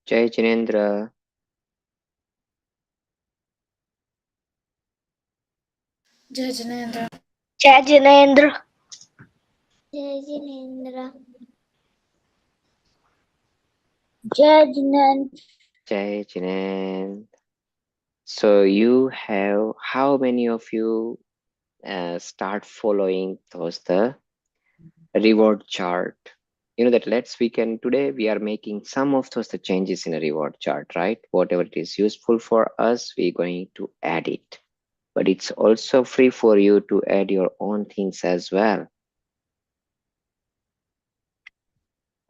जय जिनेन्द्र। जय जिनेन्द्र। जय जिनेन्द्र। जय जिनेन्द्र। जय जिनेन्द्र। जय Jinendra. So you have, how many of you start following those the reward chart? You know that today we are making some of those the changes in a reward chart, right? Whatever it is useful for us, we're going to add it. But it's also free for you to add your own things as well.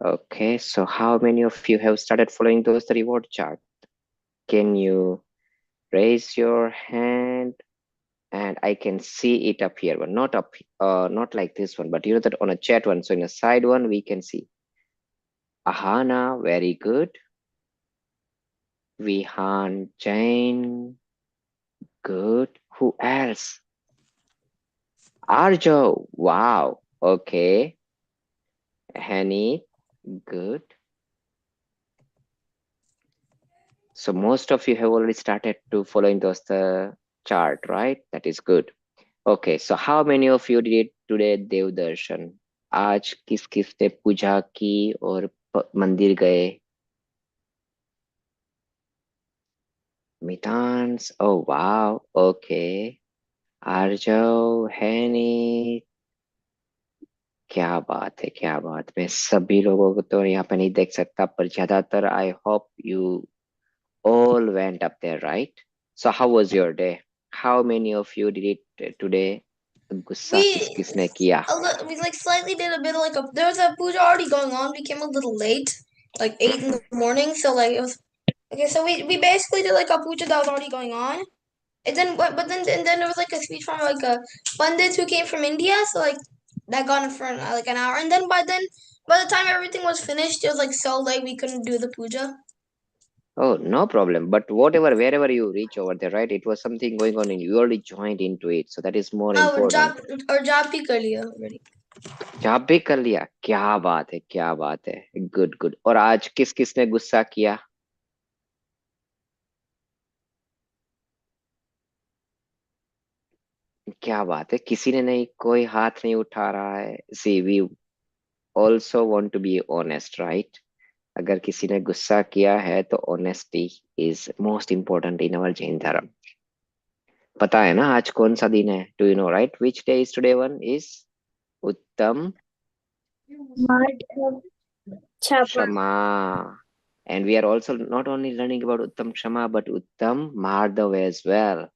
Okay, so how many of you have started following those the reward chart? Can you raise your hand? And I can see it up here, but not up, not like this one, but you know that on a chat one. So in a side one, we can see Ahana, very good. Vihan, Jain, good. Who else? Arjo, wow, okay. Hani, good. So most of you have already started to following the chart, right? That is good. Okay, so how many of you did today Dev Darshan? आज किस किस ने पूजा की और मंदिर गए? Mitans, oh wow, okay. आर्जव, हैनी, क्या बात है, क्या बात. मैं सभी लोगों को तो यहाँ पे नहीं देख सकता, पर ज्यादातर I hope you all went up there, right? So how was your day? How many of you did it today? गुस्सा किसने किया? We like slightly did a bit of like there was a puja already going on. We came a little late, like 8 in the morning. So like it was okay. So we basically did like a puja that was already going on. And then but then there was like a speech from like a pundit who came from India. So like that got on for like an hour. And then by the time everything was finished, it was like so late we couldn't do the puja. Oh, no problem. But whatever, wherever you reach over there, right? It was something going on and you already joined into it. So that is more important. job bhi kar liya already. Job भी कर लिया, क्या बात है, क्या बात है. Good good. और आज किस किसने गुस्सा किया? क्या बात है, किसी ने नहीं, कोई हाथ नहीं उठा रहा है. See we also want to be honest, right? अगर किसी ने गुस्सा किया है तो honesty is most important in our Jain dharma. पता है ना आज कौन सा दिन है? Do you know right which day is today? One is Uttam Kshama. And we are also not only learning about Uttam Kshama, but Uttam Madhav as well.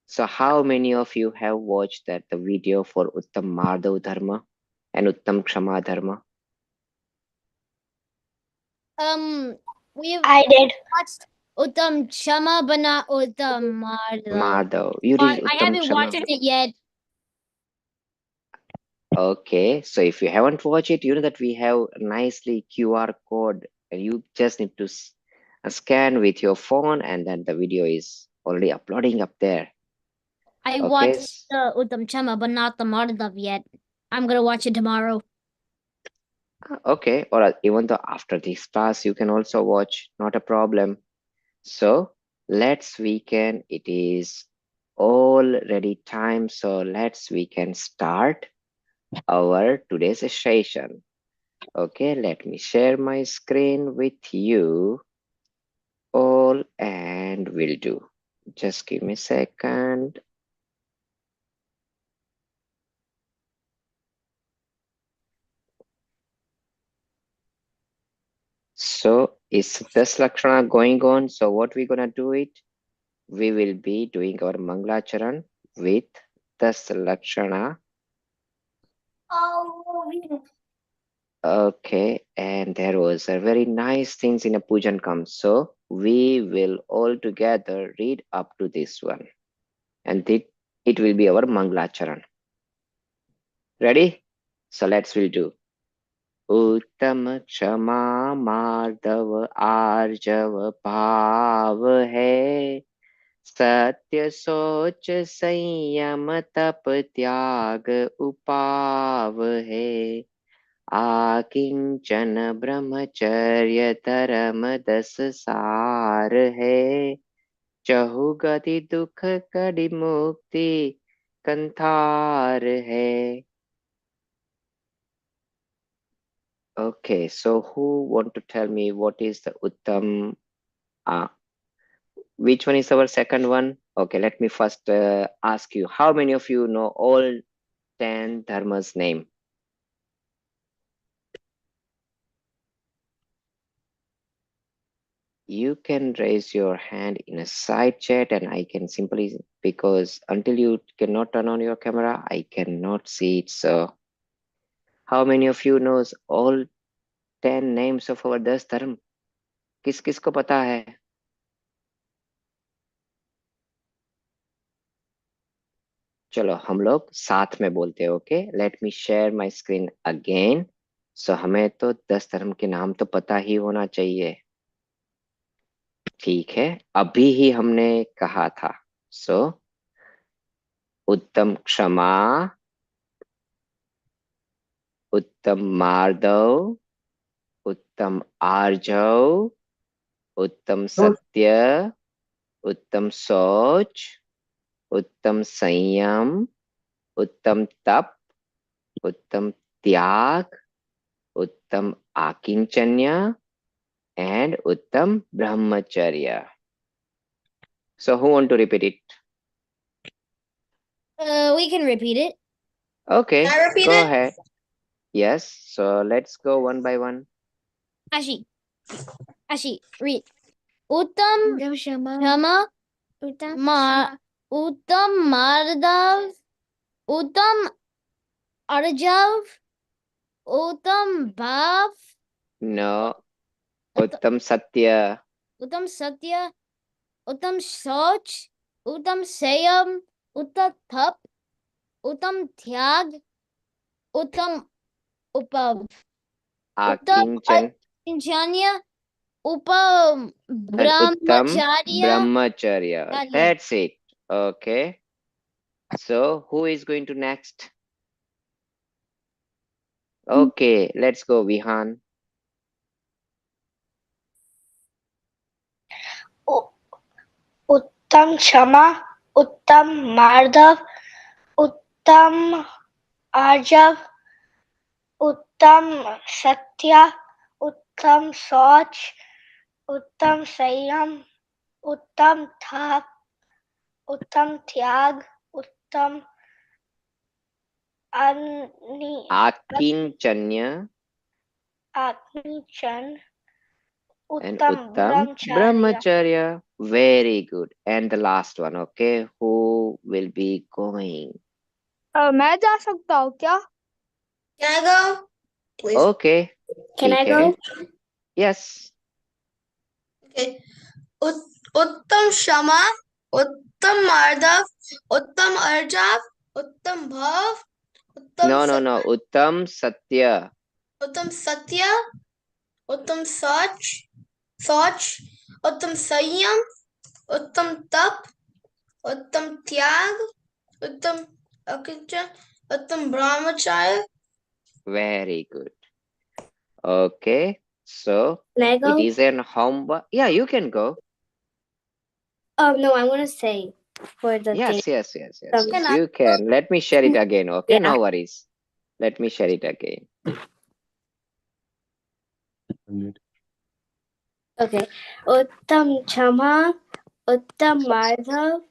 So how many of you have watched the video for Uttam Madhav Dharma and Uttam Kshama Dharma? I did. Watched Uttam Kshama, but not Uttam Madhav. Madhav. You did I Uttam haven't Kshama? watched it yet. Okay, so if you haven't watched it, you know that we have a nicely QR code and you just need to scan with your phone and then the video is already uploading up there. I Okay. watched the Uttam Kshama, but not the Madhav yet. I'm gonna watch it tomorrow. Okay, or even though after this class you can also watch, not a problem. So we can, it is already time, so we can start our today's session. Okay, let me share my screen with you all and we'll do. Just give me a second. So is this Lakshana going on? So what we're gonna do it? We will be doing our Mangalacharan with this Lakshana. Okay, and there was a very nice things in a pujan comes. So we will all together read up to this one, and it will be our Mangalacharan. Ready? So we'll do. उत्तम क्षमा माधव आर्जव भाव है, सत्य सोच संयम तप त्याग उपाव है, आकिंचन ब्रह्मचर्य धर्म 10 सार है, चहुगति दुख कड़ी मुक्ति कंथार है. Okay, so who want to tell me what is the Uttam? Which one is our second one? Okay, let me first ask you, how many of you know all 10 dharmas name? You can raise your hand in a side chat and I can simply, because until you cannot turn on your camera, I cannot see it. So how many of you knows all 10 names of our 10 dharma? किस किस को पता है? चलो हम लोग साथ में बोलते हैं. Okay, let me share my screen again. So हमें तो 10 धर्म के नाम तो पता ही होना चाहिए. ठीक है, अभी ही हमने कहा था. सो उत्तम क्षमा, उत्तम मार्दव, उत्तम आर्जव, उत्तम सत्य, उत्तम सोच, उत्तम संयम, उत्तम तप, उत्तम त्याग, उत्तम आकिंचन्य, and Uttam Brahmacharya. So who want to repeat it? We can repeat it. Okay, Can I repeat go it? ahead. Yes, so let's go one by one. Ashi, read. Uttam Shama, Uttam Madhav, Uttam Arjav, Uttam Bhav, No, Uttam Satya. Uttam Satya, Uttam Soch, Uttam Sayam, Uttam Thap, Uttam Tyag, Uttam Upav, Uttam Akinchan Inchanya, Upam and Uttam Brahmacharya. Brahmacharya. That's it. Okay. So who is going to next? Okay, let's go, Vihan. उत्तम क्षमा, उत्तम मार्दव, उत्तम आर्जव, उत्तम सत्य, उत्तम सोच, उत्तम संयम, उत्तम तप, उत्तम त्याग, उत्तम Akincanya आत्मीचन, and उत्तम Uttam Brahmacharya. Very good. And the last one, okay? Who will be going? मैं जा सकता हूँ क्या? Can I go? Please. Okay. Can I ठीक है. go? Yes. Okay. उत्तम क्षमा, उत्तम मार्दव, उत्तम अर्जाव, उत्तम भाव, No. Uttam Satya. उत्तम सत्य, उत्तम सोच, उत्तम संयम, उत्तम तप, उत्तम त्याग, उत्तम अकिंचन, उत्तम ब्रह्मचार्य. Very good. Okay. So Can I go? it is an homework. Yeah, you can go. Oh no, I want to say for the Yes. Can I You can. Let me share it again. Okay. Yeah. No worries. Let me share it again. Okay. उत्तम क्षमा, उत्तम मार्दव,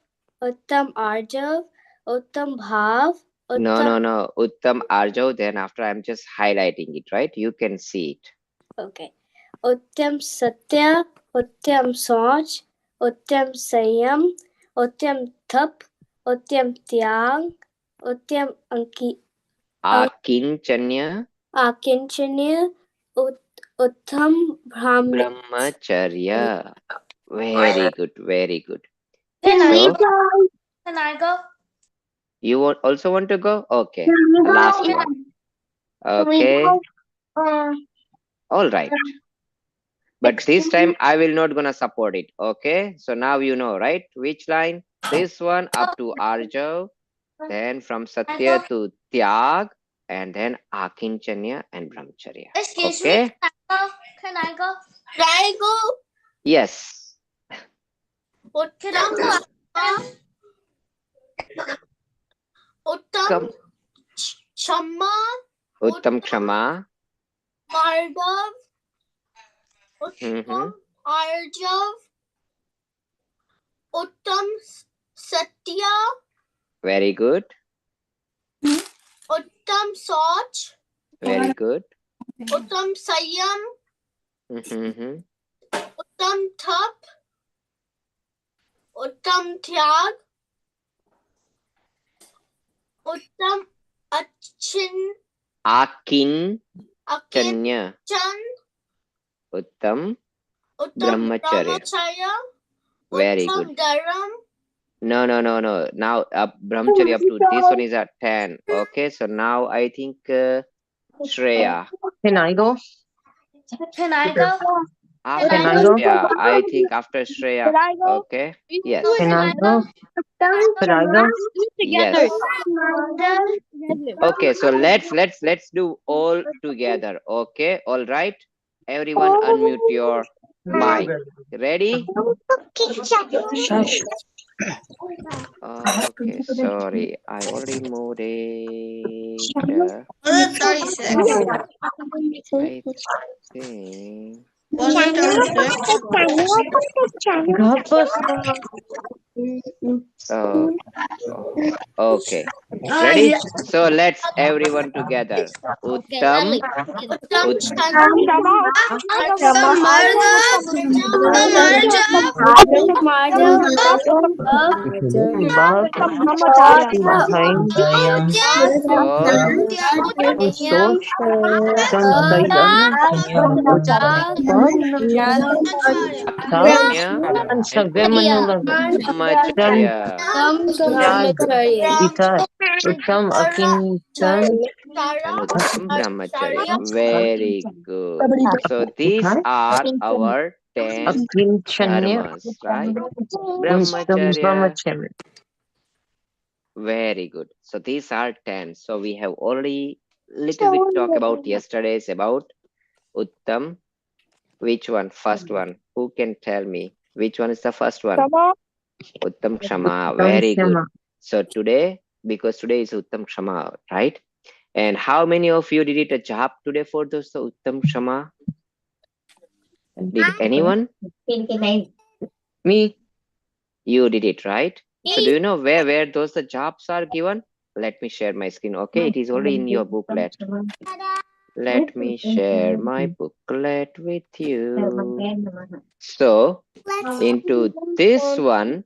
उत्तम आर्जव, उत्तम भाव, No. Uttam Arjav. Then after I'm just highlighting it, right? You can see it. Okay. उत्तम सत्य, उत्तम सोच, उत्तम संयम, उत्तम तप, उत्तम त्याग, उत्तम Akincanya आकिंचन्य, उत्तम Brahmacharya. Very good. Very good. Can So Can I go? you also want to go? Okay. The last one. Okay. All right. But this time I will not gonna support it. Okay. So now you know, right? Which line? This one up to Arjav. Then from Satya to Tyag. and then Akinchanya and Brahmacharya. Excuse Okay? me, can I go? Can I go? Yes. What can I go? Uttam Come. Kshama Uttam Kshama. Margav Mhm. Uttam Arjav Uttam Satya Very good. Uttam Soch Very good. Uttam Sayam Mhm. Uttam Thap Uttam Tyag Uttam Achin Akinchanya. Akinchan Uttam Uttam Brahmacharya. Brahmacharya Very Uttam good. Dharam No. Now Brahmacharya up to this one is at 10. Okay, so now I think Shreya. Can I go? Can I go? After Can I go? Shreya, I think after Shreya. Okay. Yes. Can I go? Can I go? Yes. Okay, so let's do all together. Okay, all right. Everyone unmute your mic. Ready? Shush. Okay, sorry. I already moved it. Was it 36? I think. Was it 36? Oh, oh, okay. Ready? So let's everyone together. Okay, Lily. Ut, Uttam Chanda Uttam Margav Uttam Arjav Bob, behind so, so Sansayam, Akinya and Brahmacharya. Brahmacharya. Ita Uttam Akinchan And Uttam Brahmacharya. Very good. So these are our 10 Akinchanya dharmas, right? Uttam Brahmacharya. Brahmacharya. Very good. So these are 10. So we have already little bit talk about yesterday's about Uttam. Which one? First one. Who can tell me? Which one is the first one? Uttam Kshama. Very good. So today, because today is Uttam Kshama, right? And how many of you did it a job today for those Uttam Kshama? Did anyone? Me. You did it, right? So do you know where those the jobs are given? Let me share my screen. Okay, it is already in your booklet. Let me share my booklet with you. So into this one,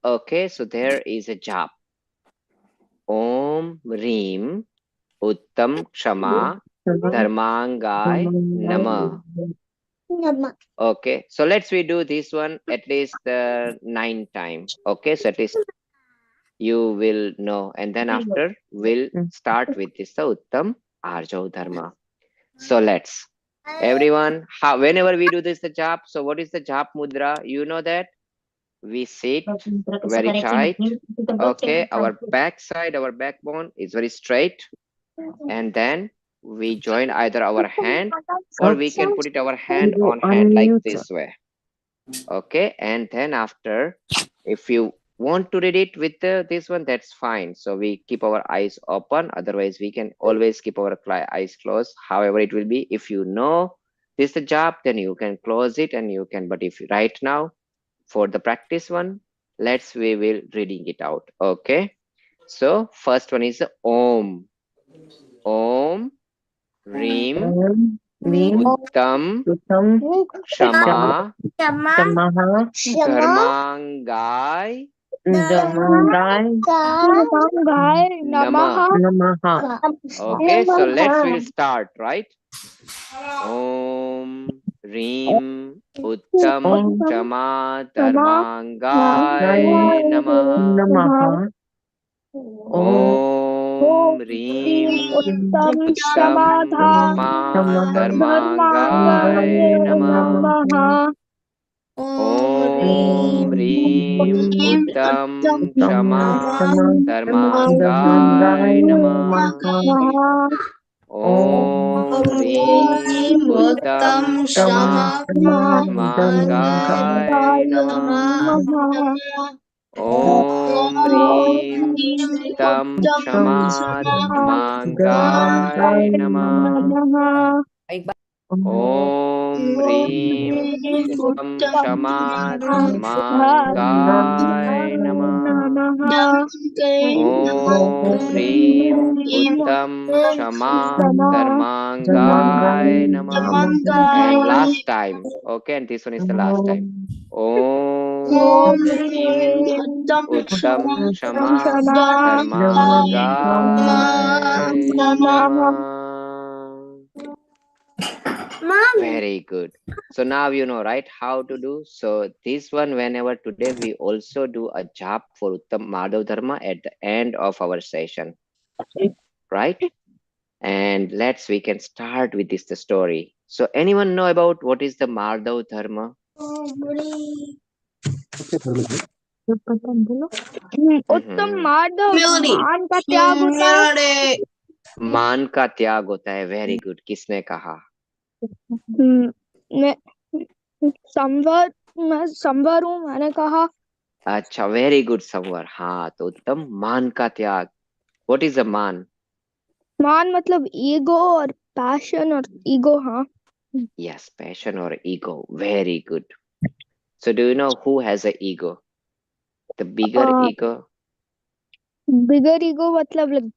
okay, so there is a job. Om Reem Uttam Kshama Dharmangai Nama. Okay, so let's we do this one at least 9 times. Okay, so at least you will know, and then after we'll start with this Uttam Arjo Dharma. So let's everyone, how whenever we do this the jap, so what is the jap mudra? You know that we sit very tight. Okay, our backside, our backbone is very straight, and then we join either our hand or we can put it our hand on hand like this way. Okay, and then after, if you want to read it with this one, that's fine. So we keep our eyes open, otherwise we can always keep our eyes closed. However it will be, if you know this is the job, then you can close it and you can, but if right now for the practice one, we will reading it out. Okay, so first one is Om. Om Reem Uttam Kshama Dharmangai Namaha. Okay, so we'll start, right? Om Reem Uttam Kshama Dharmangai Namaha. Om Reem Uttam Kshama Dharmangai Namaha. Om Reem Bhrim Uttam Kshama Dharmangay Namah. Om Bhrim Uttam Kshama Dharmangay Namah. Om Bhrim Uttam Kshama Dharmangay Namah. Om Bhrim Uttam Kshama Dharmangay Namah. Om Bhrim Uttam Kshama Dharmangay Namah. And last time, okay, and this one is the last time. Om Bhrim Uttam Kshama Dharmangay Namah. Very good. So now you know, right, how to do. So this one, whenever today we also do a jap for Uttam Madhav Dharma at the end of our session, right? And we can start with this the story. So anyone know about what is the Madhav Dharma? उत्तम Madhav Humility. मान का त्याग होता है Humility. मान का त्याग होता है. Very good. किसने कहा? मैं संवर हूँ मैंने कहा अच्छा, वेरी गुड संवर. हाँ, तो उत्तम मान का त्याग. व्हाट इज अ मान? मान मतलब ईगो और पैशन और ईगो हाँ Yes, passion or ego. Very good. So do you know who has a ego? The bigger ego? Bigger ego मतलब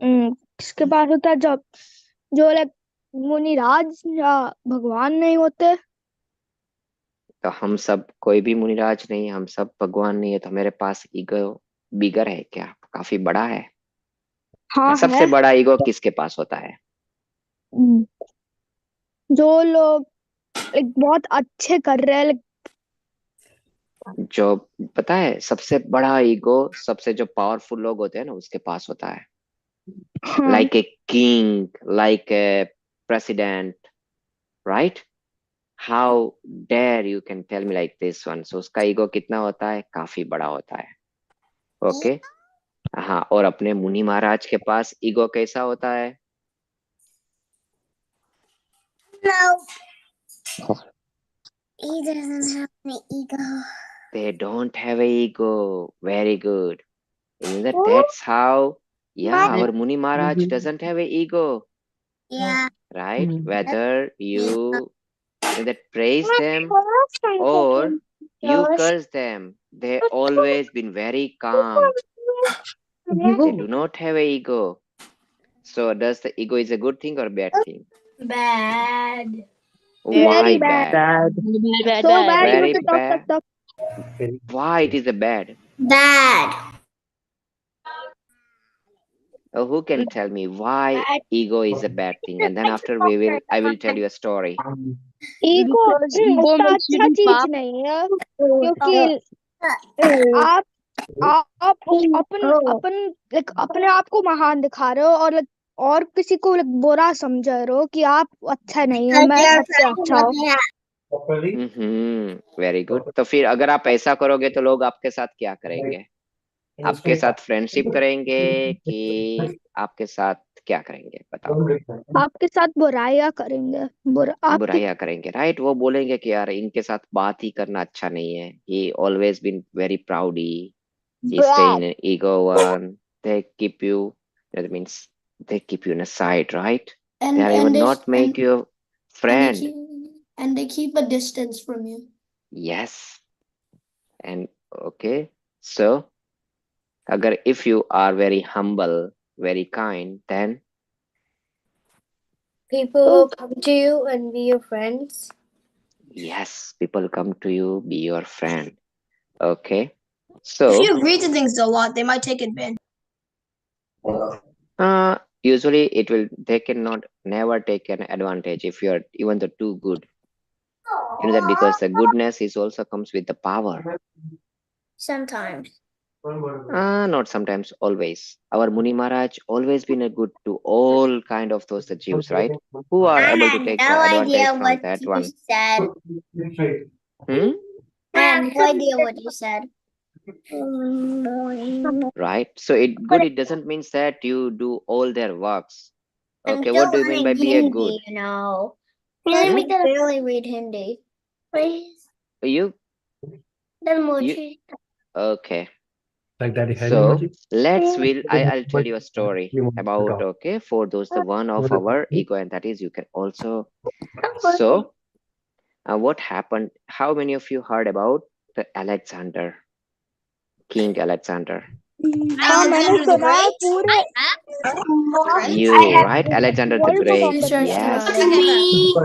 किसके पास होता है जब जो लाइक मुनिराज या भगवान नहीं होते तो हम सब कोई भी मुनिराज नहीं, हम सब भगवान नहीं है, तो मेरे पास ईगो बिगर है क्या? काफी बड़ा है. हाँ सबसे है बड़ा ईगो किसके पास होता है? जो लोग लाइक बहुत अच्छे कर रहे हैं like, जो पता है, सबसे बड़ा ईगो सबसे जो पावरफुल लोग होते हैं ना, उसके पास होता है. हाँ like a king, like a president, right? How dare you can tell me like this one. So उसका ईगो कितना होता है? काफी बड़ा होता है. ओके. हाँ, और अपने मुनि महाराज के पास ईगो कैसा होता है? He doesn't have an ego. They don't have a ego. Very good. In that, that's how, yeah, our Muni Maharaj doesn't have a ego, Yeah. right? Whether you that praise them or you curse them, they always been very calm. They do not have a ego. So does the ego is a good thing or bad thing? Bad. Why very bad? bad Bad. so bad you Very have to talk bad. talk Why it is a bad? Bad. Who can tell me why ego is a bad thing? And then after I will tell you a story. Ego Because ego उतना makes you अच्छा do चीज पाप. नहीं है क्योंकि आप आप अपन अपन like अपने आप को महान दिखा रहे हो और like, और किसी को like, बुरा समझ रहे हो कि आप अच्छा नहीं हो मैं सबसे अच्छा हूँ वेरी गुड. तो फिर अगर आप ऐसा करोगे तो लोग आपके साथ क्या करेंगे? आपके साथ फ्रेंडशिप करेंगे कि आपके साथ क्या करेंगे? बताओ. आपके साथ बुराइयां करेंगे आपके बुराइयां करेंगे, राइट? वो बोलेंगे कि यार इनके साथ बात ही करना अच्छा नहीं है. He always been very proudly. He stay in an ego one. They keep you, that means they keep you in a side, right? They will not make you a friend. And they keep a distance from you. Yes. And okay, so agar if you are very humble, very kind, then people will come to you and be your friends yes, people come to you, be your friend. Okay. So If you agree to things a lot, they might take advantage. usually they cannot never take an advantage if you are even the too good. You know that because the goodness is also comes with the power. sometimes Not sometimes, always. Our Muni Maharaj always been a good to all kind of those the Jews, right? Who are able to take the advantage from that one? said Hmm? I have no idea what you said. right? So it good, it doesn't mean that you do all their works. I'm Okay, still what do you mean by learning be a good? Hindi, you know. Hmm? We can barely read Hindi. Please. You Then you okay. Like that, So I'll tell you a story about, okay, for those the one of our ego, and that is you can also. So what happened? How many of you heard about the Alexander, King Alexander? हाँ मैंने Alexander the सुना है Great. पूरे You right, Alexander the world को Great. conquer किया Yes.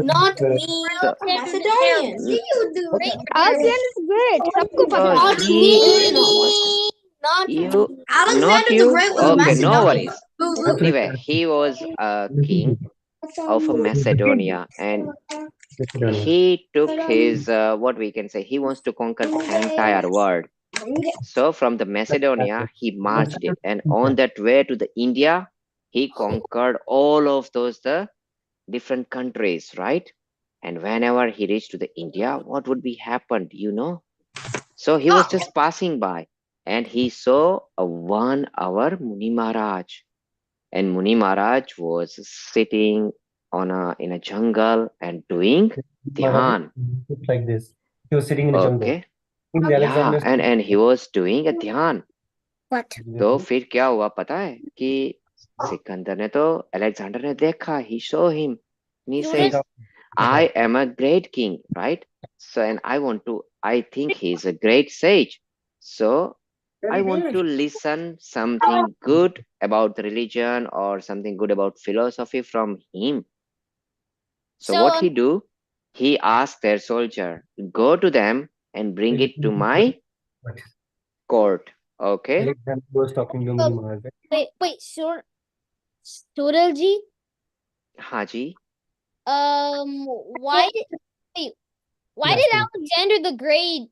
Not me. So Macedonian. Alexander the Great सबको पता है Not he, me. Not you, not Alexander the you. Great was a Okay, no Macedonian. worries. Anyway, he was a king of Macedonia, and he took his what we can say, he wants to conquer the entire world. So from the Macedonia he marched it, and on that way to the India he conquered all of those the different countries, right? And whenever he reached to the India, what would be happened, you know? So he was just passing by, and he saw a 1 hour Muni Maharaj, and Muni Maharaj was sitting on a in a jungle and doing dhyan. like this. He was sitting in the jungle. Okay, In yeah, Alexander's and he was doing a dhyan. What? तो फिर क्या हुआ पता है कि सिकंदर ने तो Alexander ने देखा, he saw him, and he says, I am a great king, right? So, and I think he's a great sage. So, I want to listen something good about the religion or something good about philosophy from him. So what he do? He asked their soldier, go to them and bring it to my court. Okay. Alexander was talking to Muni Maharaj. Wait, Suralji? Haji. Why did Alexander the Great,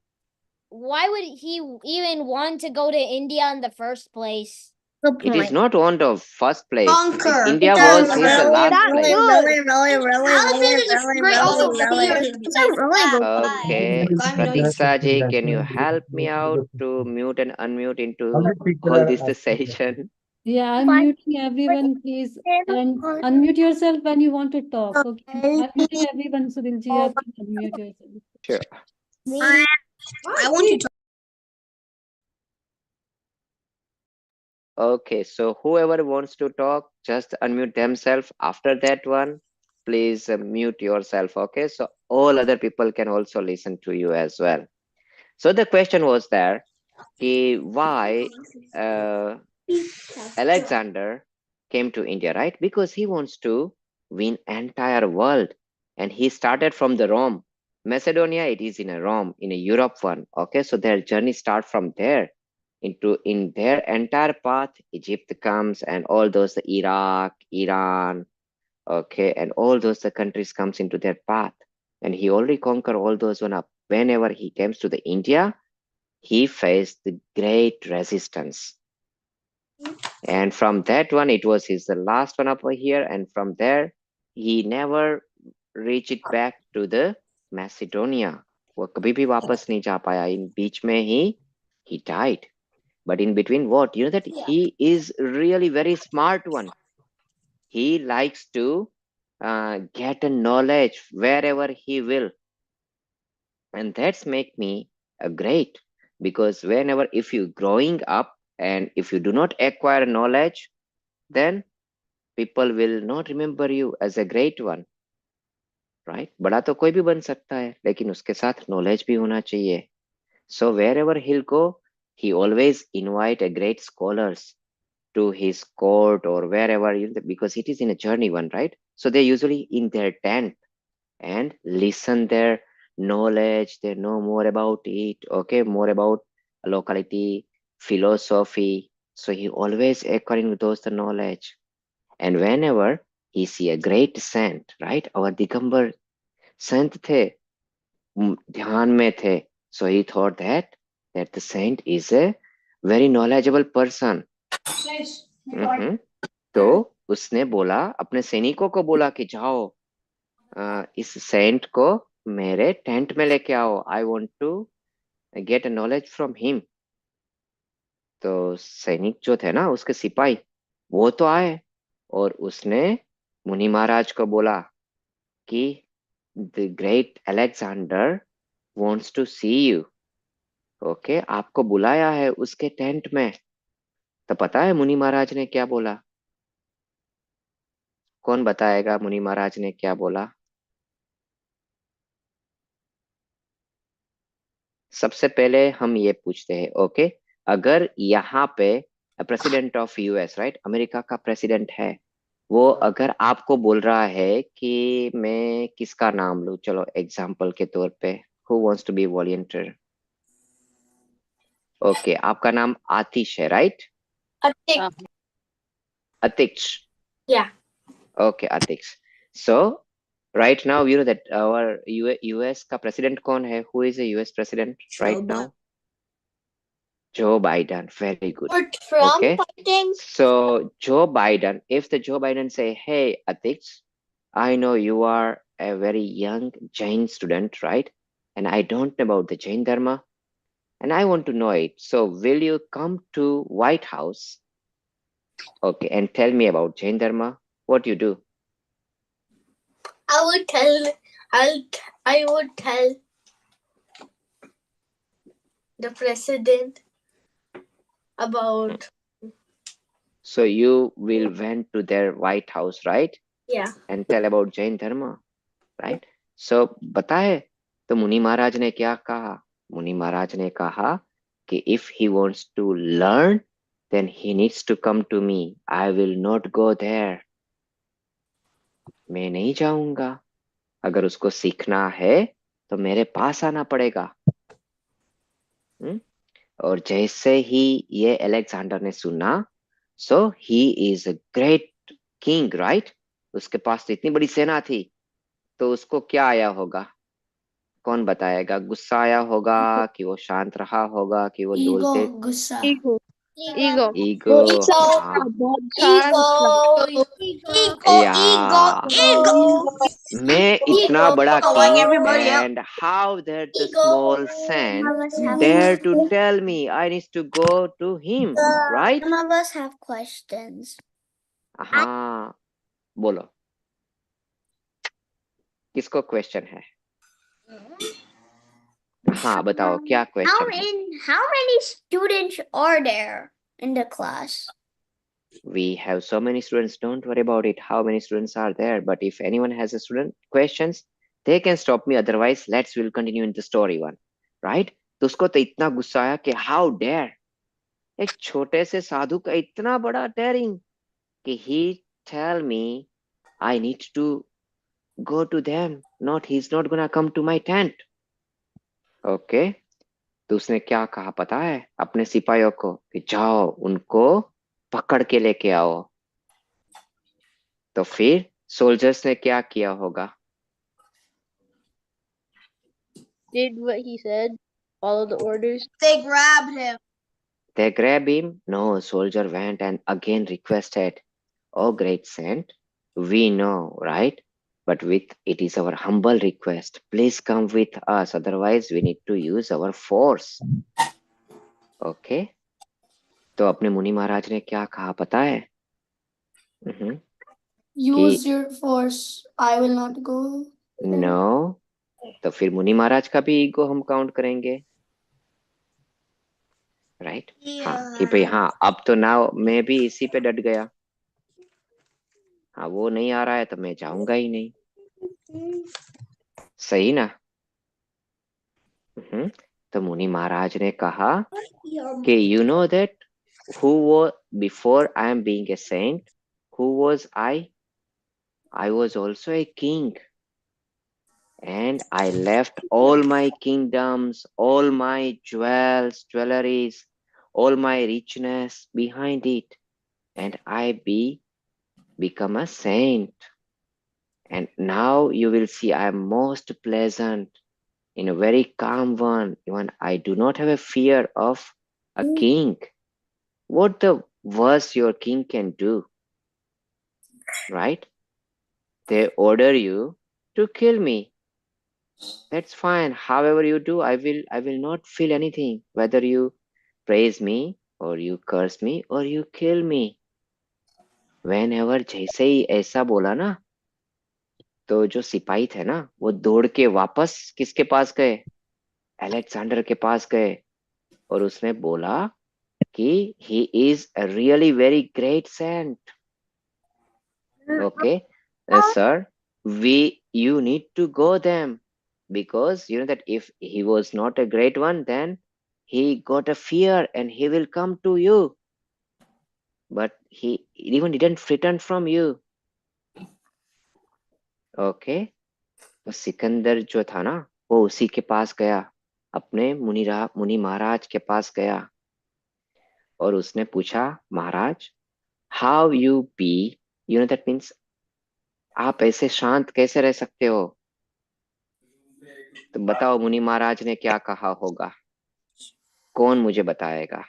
why would he even want to go to India in the first place? Good It is point. not on the first place. Conquer. India was his the last place. Alexander the Great also feared him. Okay, Pratiksa ji, can you help me out to mute and unmute into all this session? Yeah, I'm muting everyone, please. And unmute yourself when you want to talk. Okay. I'm muting everyone, Surilji. You have to unmute yourself. Sure. I want you to. Okay, so whoever wants to talk, just unmute themselves. After that one, please mute yourself. Okay, so all other people can also listen to you as well. So the question was there, why Alexander came to India, right? Because he wants to win entire world, and he started from the Rome. Macedonia, it is in a Rome, in a Europe one. Okay, so their journey start from there. In their entire path, Egypt comes, and all those the Iraq, Iran, okay, and all those the countries comes into their path, and he already conquered all those one up. Whenever he comes to the India, he faced the great resistance, and from that one it was his the last one up here, and from there he never reached it back to the Macedonia. वो कभी भी वापस नहीं जा पाया. In बीच में he died. But in between, what you know, that he is really very smart one. He likes to get a knowledge wherever he will, and that's make me a great, because whenever if you growing up and if you do not acquire knowledge, then people will not remember you as a great one, right? बड़ा तो कोई भी बन सकता है, लेकिन उसके साथ knowledge भी होना चाहिए. So wherever he'll go, he always invite a great scholars to his court or wherever, because it is in a journey one, right? So they're usually in their tent and listen their knowledge. They know more about it, okay, more about a locality, philosophy. So he always acquiring those the knowledge. And whenever he see a great saint, right, our Digambar saint the ध्यान में थे, so he thought that the saint is a very knowledgeable person. तो उसने बोला, अपने सैनिकों को बोला कि जाओ इस सेंट को मेरे टेंट में लेके आओ. I want to get a knowledge from him. तो सैनिक जो थे ना, उसके सिपाही, वो तो आए और उसने मुनि महाराज को बोला कि the great Alexander wants to see you. Okay, आपको बुलाया है उसके टेंट में। तो पता है मुनि महाराज ने क्या बोला? कौन बताएगा मुनि महाराज ने क्या बोला? सबसे पहले हम ये पूछते हैं, ओके, अगर यहाँ पे president of US, right, America का प्रेसिडेंट है, वो अगर आपको बोल रहा है कि मैं किसका नाम लूं, चलो एग्जाम्पल के तौर पे, who wants to be volunteer? Okay, आपका नाम आतिश है, right? Atish. Yeah. Okay, Atish. So right now you know that our US का president कौन है? Who is the US president right now? Joe Biden. Very good. Or Trump, Okay. I think. So Joe Biden, if the Joe Biden say, hey, Atish, I know you are a very young Jain student, right? And I don't know about the Jain Dharma, and I want to know it. So will you come to White House? Okay, and tell me about Jain Dharma. What you do? I would tell the president about. So you will went to their White House, right? Yeah. And tell about Jain Dharma, right? So बताए तो मुनि महाराज ने क्या कहा? मुनि महाराज ने कहा कि if he wants to learn, then he needs to come to me. I will not go there. मैं नहीं जाऊंगा। अगर उसको सीखना है तो मेरे पास आना पड़ेगा। और जैसे ही ये अलेक्जेंडर ने सुना, so he is a great king, right? उसके पास तो इतनी बड़ी सेना थी, तो उसको क्या आया होगा? कौन बताएगा? गुस्सा आया होगा कि वो शांत रहा होगा कि वो बोलते? गुस्सा. Ego ego ego. हाँ, बहुत सारा गुस्सा। या मैं इतना बड़ा Like king, everybody else. and how that the small sand dare to tell me I need to go to him, right? Some of us have questions. हाँ, बोलो, किसको क्वेश्चन है? हाँ बताओ, क्या क्वेश्चन है? How many students are there in the class? We have so many students, don't worry about it, how many students are there. But if anyone has a student questions, they can stop me, otherwise let's will continue in the story one, right? तो उसको तो इतना गुस्सा आया कि how dare, एक छोटे से साधु का इतना बड़ा daring कि he tell me I need to go to them, not he's not gonna come to my tent. Okay, तो उसने क्या कहा पता है अपने सिपाहियों को कि जाओ उनको पकड़ के लेके आओ। तो फिर सोल्जर्स ने क्या किया होगा? Did what he said, follow the orders. They grabbed him. They grab him? No, soldier went and again requested, oh great saint, we know, right? But with it is our humble request, please come with us, otherwise we need to use our force. Okay? तो अपने मुनि महाराज ने क्या कहा पता है? Use your force. I will not go. No. तो फिर मुनि महाराज का भी ईगो हम काउंट करेंगे, राइट? हाँ कि भाई हाँ अब तो ना मैं भी इसी पे डट गया, हाँ वो नहीं आ रहा है तो मैं जाऊंगा ही नहीं, सही ना? तो मुनि महाराज ने कहा कि you know that who was before I am being a saint, who was I? I was also a king, and I left all my kingdoms, all my jewels, jewelries, all my richness behind it, and I become a saint. And now you will see I am most pleasant, in a very calm one. Even I do not have a fear of a king. What the worst your king can do, right? They order you to kill me. That's fine. However you do, I will not feel anything. Whether you praise me or you curse me or you kill me. Whenever जैसे ही ऐसा बोला ना, तो जो सिपाही थे ना, वो दौड़ के वापस किसके पास गए? अलेक्जेंडर के पास गए और उसने बोला कि he is a really very great saint. Okay, sir, you need to go them because you know that if he was not a great one, then he got a fear and he will come to you. But he even didn't return from you. Okay, तो सिकंदर जो था ना, वो उसी के पास गया, अपने मुनि महाराज के पास गया और उसने पूछा, Maharaj, how you be, you know that means आप ऐसे शांत कैसे रह सकते हो? तो बताओ मुनि महाराज ने क्या कहा होगा? कौन मुझे बताएगा?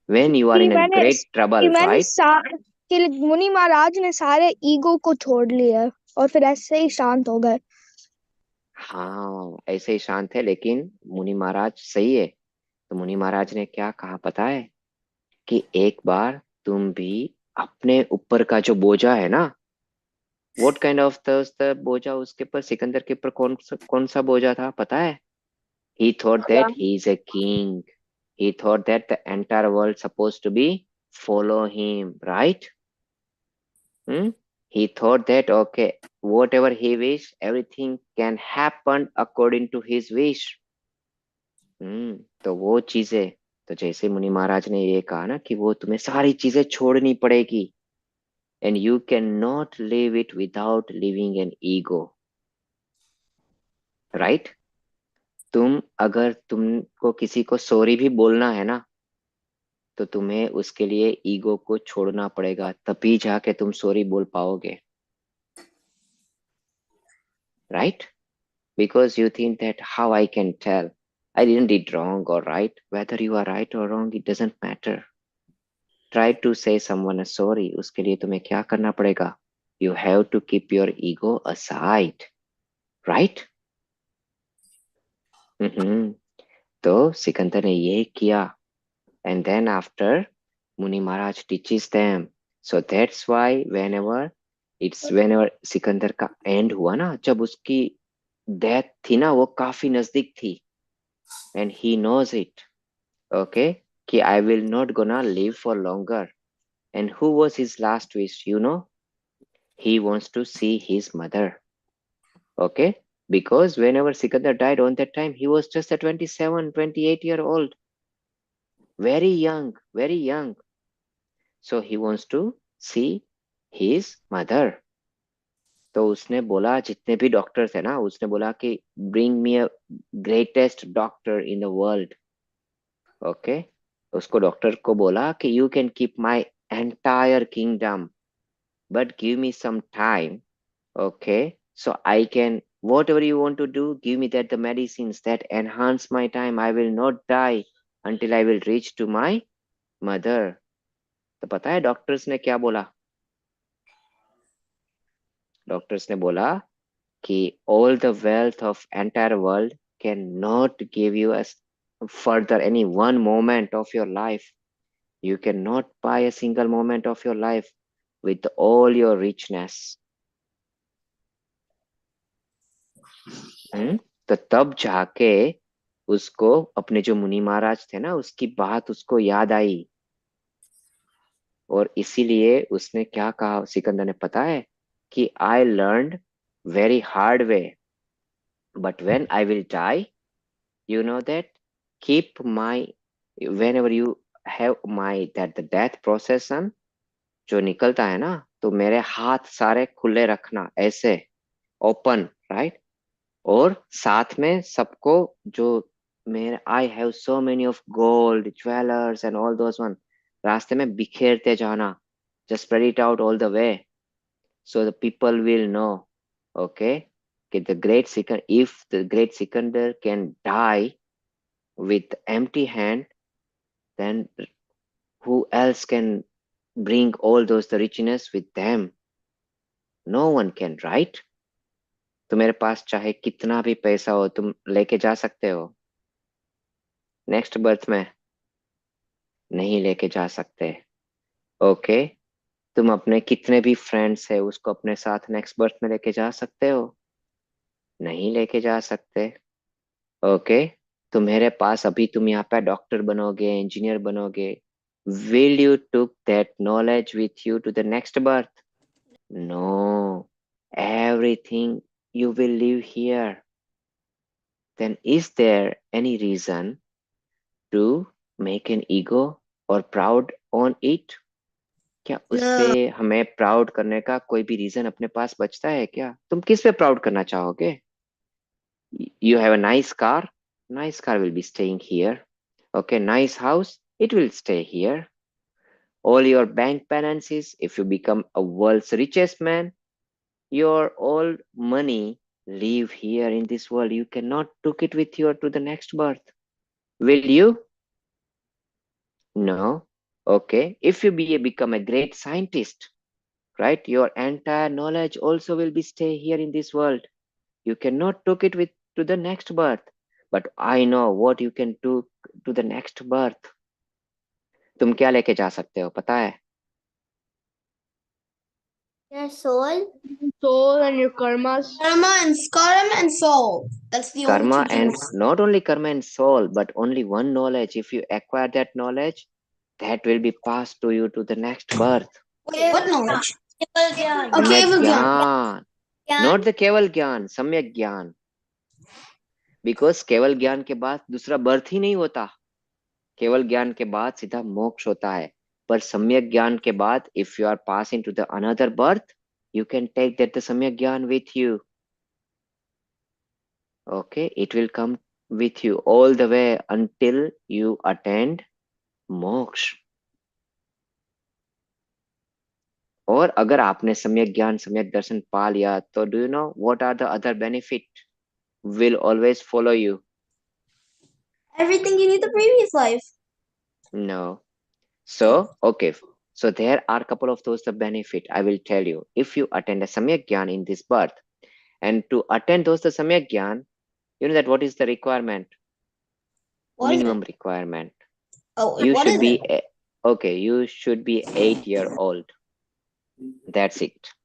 When you are कि in a मैंने great कि trouble, मैंने right? कि मुनि महाराज ने सारे ईगो को छोड़ लिया और फिर ऐसे ही शांत हो गए। हाँ, ऐसे ही शांत है, लेकिन मुनि महाराज सही है। तो मुनि महाराज ने क्या कहा पता है? कि एक बार तुम भी अपने ऊपर का जो बोझा है ना, व्हाट काइंड ऑफ द बोझा उसके ऊपर, सिकंदर के ऊपर कौन सा बोझा था पता है? He thought that he is a king. He thought that the entire world supposed to be follow him, right? Hmm? He thought that okay, whatever he wish, everything can happen according to his wish. तो वो चीजें, तो जैसे मुनि महाराज ने ये कहा ना कि वो तुम्हें सारी चीजें छोड़नी पड़ेगी, and you cannot live it without living an ego, right? अगर तुमको किसी को सॉरी भी बोलना है ना, तो तुम्हें उसके लिए ईगो को छोड़ना पड़ेगा, तभी जाके तुम सॉरी बोल पाओगे, right? Because you think that how I can tell I didn't did wrong or right. Whether you are right or wrong, it doesn't matter. Try to say someone a sorry. उसके लिए तुम्हें क्या करना पड़ेगा? You have to keep your ego aside, right? हम्म तो सिकंदर ने ये किया, and then after Muni Maharaj teaches them. So that's why whenever Sikandar का एंड हुआ ना, जब उसकी डेथ थी ना, वो काफी नजदीक थी, and he knows it. Okay, कि I will not gonna live for longer. And who was his last wish? You know, he wants to see his mother. Okay, because whenever Sikandar died on that time, he was just a 27, 28-year old, very young, very young. So he wants to see his mother. तो उसने बोला, जितने भी doctor थे ना, उसने बोला कि bring me a greatest doctor in the world. Okay, उसको डॉक्टर को बोला कि you can keep my entire kingdom, but give me some time. Okay, so I can whatever you want to do, give me that the medicines that enhance my time. I will not die until I will reach to my mother. तो पता है doctors ने क्या बोला? Doctors ने बोला कि all the wealth of entire world cannot give you a further any one moment of your life. You cannot buy a single moment of your life with all your richness. तो तब जाके उसको अपने जो मुनि महाराज थे ना, उसकी बात उसको याद आई, और इसीलिए उसने क्या कहा सिकंदर ने पता है? कि I learn very hard way, but when I will die, you know that, keep my, whenever you have my that the death procession जो निकलता है ना, तो मेरे हाथ सारे खुले रखना, ऐसे ओपन, राइट? और साथ में सबको जो मेरे I have so many of gold jewellers and all those one, रास्ते में बिखेरते जाना, just spread it out all the way so the people will know. Okay, if the great Sikandar can die with empty hand, then who else can bring all those the richness with them? No one can, right? तुम्हारे पास चाहे कितना भी पैसा हो, तुम लेके जा सकते हो? नेक्स्ट बर्थ में नहीं लेके जा सकते। ओके, तुम अपने कितने भी फ्रेंड्स है उसको अपने साथ नेक्स्ट बर्थ में लेके जा सकते हो? नहीं लेके जा सकते। ओके, तुम्हारे पास अभी तुम यहाँ पे डॉक्टर बनोगे, इंजीनियर बनोगे, will you took that knowledge with you to the next birth? No, everything you will live here. Then is there any reason to make an ego or proud on it? क्या उससे No. हमें proud करने का कोई भी reason अपने पास बचता है क्या? तुम किस पे प्राउड करना चाहोगे? You have a nice car will be staying here. Okay, nice house, it will stay here. All your bank balances, if you become a world's richest man, your all money live here in this world. You cannot took it with you to the next birth. Will you? No. Okay, if you become a great scientist, right, your entire knowledge also will be stay here in this world. You cannot took it with to the next birth. But I know what you can do to the next birth. तुम क्या लेके जा सकते हो पता है? Your soul. Soul and your karmas. Karma and soul. That's the only Karma two and things. not only karma and soul, but only one knowledge. If you acquire that knowledge, that will be passed to you to the next birth. Wait, what knowledge? Okay, सम्यक Evil Gyan. ज्ञान, not the केवल ज्ञान, सम्यक ज्ञान. Because केवल ज्ञान के बाद दूसरा बर्थ ही नहीं होता. केवल ज्ञान के बाद सीधा मोक्ष होता है. पर सम्यक ज्ञान के बाद if you are passing to the another birth, you can take that the samyak gyan with you. Okay, it will come with you all the way until you attend moksha. और अगर आपने सम्यक ज्ञान सम्यक दर्शन पा लिया तो do you know what are the other benefit will always follow you? Everything you need the previous life. No. So okay, so there are a couple of those the benefit I will tell you. If you attend a samyak gyan in this birth, and to attend those the samyak gyan, you know that what is the requirement? What is Minimum it? requirement. Oh, You what should is be it? okay, you should be 8 year old. That's it.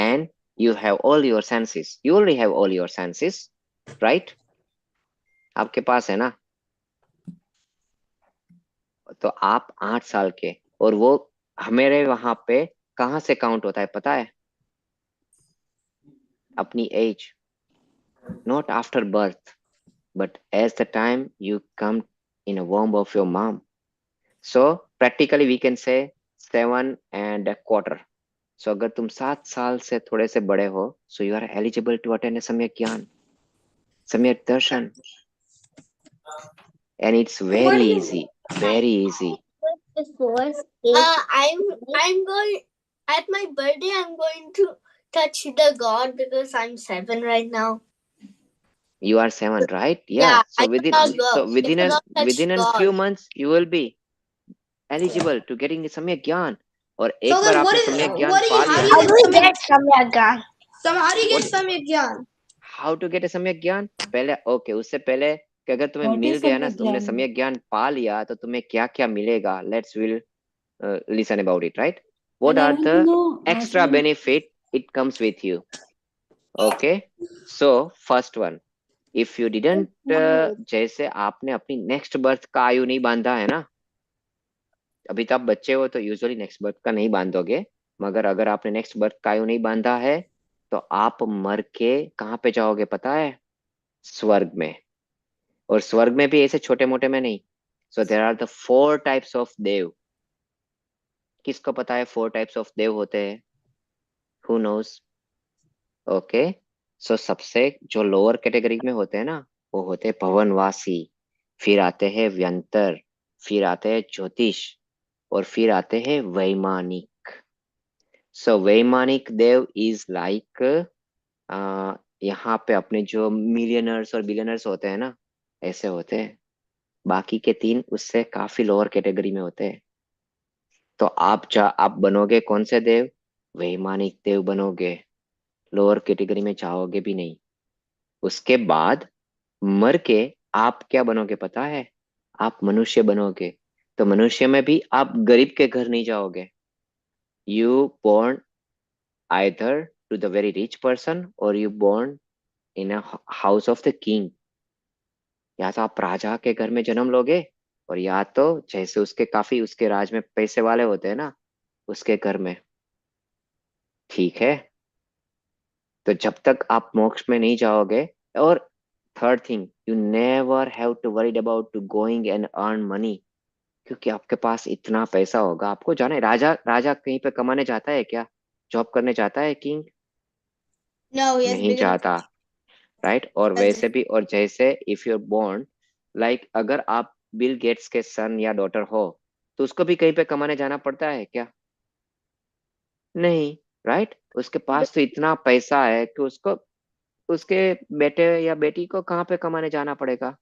And you have all your senses. You already have all your senses, right? आपके पास है ना? तो आप 8 साल के, और वो हमारे वहां पे कहाँ से काउंट होता है पता है? अपनी as, not after birth, but as the time you come in a womb of your mom. So practically we can say 7 and a quarter. So अगर तुम 7 साल से थोड़े से बड़े हो, so you are eligible to attend a सम्यक ज्ञान, सम्यक दर्शन, and it's Where very do you? easy, very easy. I'm going at my birthday. I'm going to touch the God because I'm 7 right now. You are 7, right? Yeah. So I within cannot go. so I within a cannot touch within a God. few months you will be eligible to getting a सम्यक ज्ञान. और So एक बार then, what आपने is? सम्यक ज्ञान What do पा you? How लिया, do you get Samyak? Samyak Gyan. How do you get What- Samyak Gyan? How to get a samyak gyan? पहले ओके, उससे पहले कि अगर तुम्हें What मिल is गया ना, Samyak तुमने Gyan? सम्यक ज्ञान पा लिया, तो तुम्हें क्या क्या मिलेगा? Let's will listen about it, right? What And I are want the to know, extra Ashwin, benefit it comes with you? Okay, so first one, if you didn't जैसे आपने अपनी नेक्स्ट बर्थ का आयु नहीं बांधा है ना, अभी तो आप बच्चे हो तो यूजुअली नेक्स्ट बर्थ का नहीं बांधोगे, मगर अगर आपने नेक्स्ट बर्थ का आयु नहीं बांधा है तो आप मर के कहाँ पे जाओगे पता है? स्वर्ग में. और स्वर्ग में भी ऐसे छोटे मोटे में नहीं. So there are the 4 types of dev. किसको पता है 4 टाइप्स ऑफ देव होते हैं? Who knows? ओके, सो सबसे जो लोअर कैटेगरी में होते हैं ना, वो होते हैं भवनवासी, फिर आते हैं व्यंतर, फिर आते हैं ज्योतिष, और फिर आते हैं वैमानिक. सो वैमानिक देव इज लाइक यहाँ पे अपने जो मिलियनर्स और बिलियनर्स होते हैं ना, ऐसे होते हैं. बाकी के 3 उससे काफी लोअर कैटेगरी में होते हैं. तो आप बनोगे कौन से देव? वैमानिक देव बनोगे. लोअर कैटेगरी में जाओगे भी नहीं। उसके बाद मर के आप क्या बनोगे पता है? आप मनुष्य बनोगे। तो मनुष्य में भी आप गरीब के घर नहीं जाओगे। You born either to the very rich person or you born in a house of the king। या तो आप राजा के घर में जन्म लोगे, और या तो जैसे उसके काफी उसके राज में पैसे वाले होते हैं ना, उसके घर में। ठीक है, तो जब तक आप मोक्ष में नहीं जाओगे। और third thing, you never have to worried about to going and earn money, क्योंकि आपके पास इतना पैसा होगा। आपको जाना है, राजा राजा कहीं पे कमाने जाता है क्या? जॉब करने जाता है किंग? No, he has नहीं bigger जाता, राइट। और has वैसे भी, और जैसे if you are born like, अगर आप बिल गेट्स के सन या डॉटर हो, तो उसको भी कहीं पे कमाने जाना पड़ता है क्या? नहीं, राइट। उसके पास तो इतना पैसा है कि उसको उसके बेटे या बेटी को कहाँ पे कमाने जाना पड़ेगा?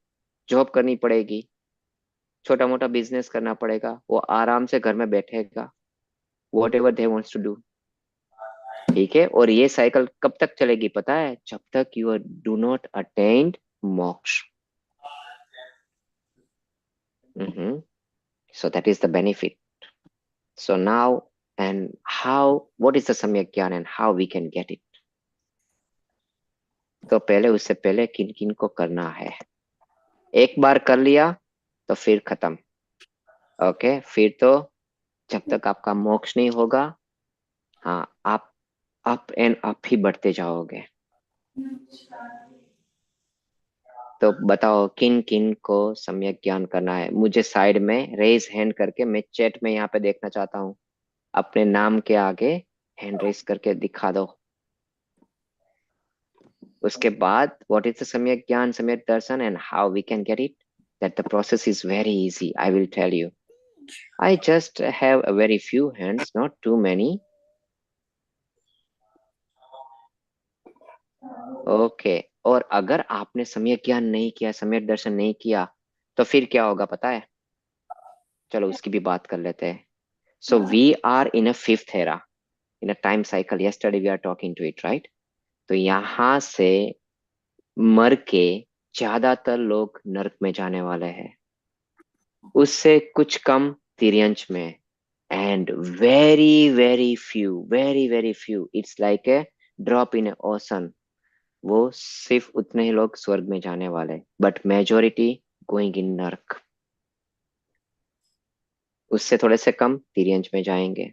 जॉब करनी पड़ेगी, छोटा मोटा बिजनेस करना पड़ेगा, वो आराम से घर में बैठेगा, whatever they wants to do. ठीक है, और ये साइकिल कब तक चलेगी पता है? जब तक यू डू नॉट अटेंड मोक्ष। So that is the benefit. So now, and how, what is the samyak gyan and how we can get it? तो पहले, उससे पहले किन किन को करना है? एक बार कर लिया तो फिर खत्म। ओके, फिर तो जब तक आपका मोक्ष नहीं होगा, हाँ, आप अप एंड अप ही बढ़ते जाओगे। तो बताओ किन किन को सम्यक ज्ञान करना है? मुझे साइड में रेज हैंड करके, मैं चैट में यहाँ पे देखना चाहता हूँ। अपने नाम के आगे हैंड रेज करके दिखा दो। उसके बाद व्हाट इज द सम्यक ज्ञान, सम्यक दर्शन and how we can get it? That the process is very easy, I will tell you. I just have a very few hands, not too many. Okay, और अगर आपने सम्यक ज्ञान नहीं किया, सम्यक दर्शन नहीं किया, तो फिर क्या होगा पता है? चलो उसकी भी बात कर लेते हैं। So we are in a fifth era, in a time cycle. Yesterday we are talking to it, right? तो यहाँ से मर के ज्यादातर लोग नरक में जाने वाले हैं, उससे कुछ कम तिर्यंच में, and very very few, it's like a drop in ocean. वो सिर्फ उतने ही लोग स्वर्ग में जाने वाले, बट मेजोरिटी गोइंग इन नरक। उससे थोड़े से कम तिर्यंच में जाएंगे।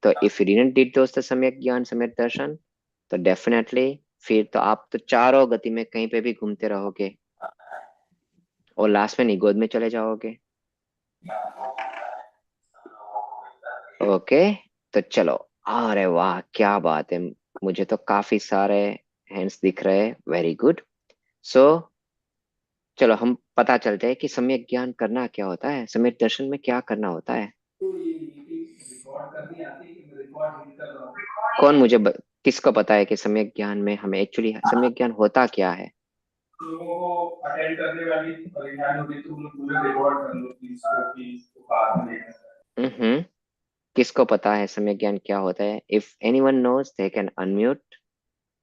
तो इफ यू डिडंट डिड दोस्त सम्यक ज्ञान सम्यक दर्शन, तो डेफिनेटली फिर तो आप तो चारों गति में कहीं पे भी घूमते रहोगे, और लास्ट में निगोद में चले जाओगे। ओके, तो चलो। अरे वाह, क्या बात है! मुझे तो काफी सारे हैंड्स दिख रहे हैं, वेरी गुड। सो चलो हम पता चलते हैं कि सम्यक ज्ञान करना क्या होता है, सम्यक दर्शन में क्या करना होता है। कौन मुझे किसको पता है कि सम्यक ज्ञान में हमें एक्चुअली सम्यक ज्ञान होता क्या है? लोगों को अटेंड करने वाली परेशानी होती तो पूरे रिकॉर्ड कर लो प्लीज, क्योंकि बाद में देखना। किसको पता है सम्यक ज्ञान क्या होता है? If anyone knows they can unmute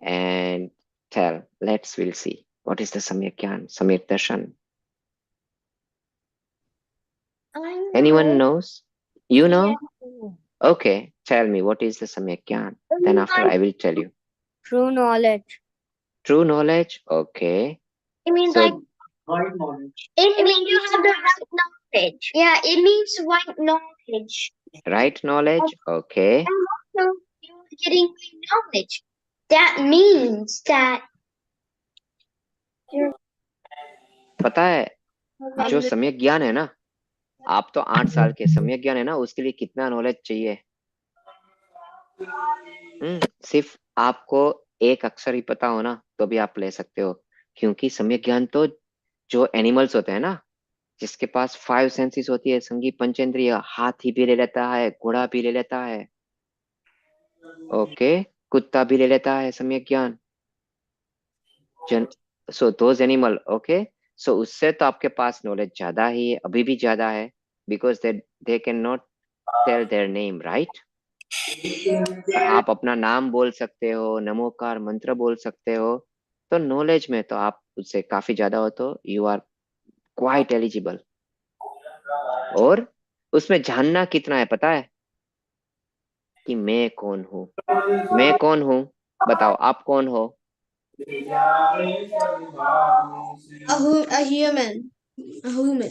and tell, let's will see what is the सम्यक ज्ञान सम्यक दर्शन। Anyone knows? You know? Okay, tell me what is the samyak gyan. Then after I will tell you. True knowledge. True knowledge? Okay. It means So, like right knowledge. It means you have the right knowledge. Yeah, it means right knowledge. right knowledge? Okay. And also, you're getting right knowledge. That means that you're पता है, जो सम्यक ज्ञान है ना, आप तो 8 साल के, सम्यक ज्ञान है ना, उसके लिए कितना नॉलेज चाहिए? सिर्फ आपको एक अक्षर ही पता हो ना, तो भी आप ले सकते हो। क्योंकि सम्यक ज्ञान तो जो एनिमल्स होते हैं ना, जिसके पास 5 सेंसेस होती है, संगी पंचेंद्रिय, हाथी भी ले लेता है, घोड़ा भी ले लेता है, ओके, कुत्ता भी ले लेता है सम्यक ज्ञान। जन सो दोज एनिमल, ओके। सो उससे तो आपके पास नॉलेज ज्यादा ही है, अभी भी ज्यादा है, because they can not tell their name, right? आप अपना नाम बोल सकते हो, नमोकार मंत्र बोल सकते हो। तो नॉलेज में तो आप उससे काफी ज्यादा हो, तो यू आर क्वाइट एलिजिबल। और उसमें जानना कितना है पता है, कि मैं कौन हूँ। मैं कौन हूँ, बताओ आप कौन हो? A human. A human.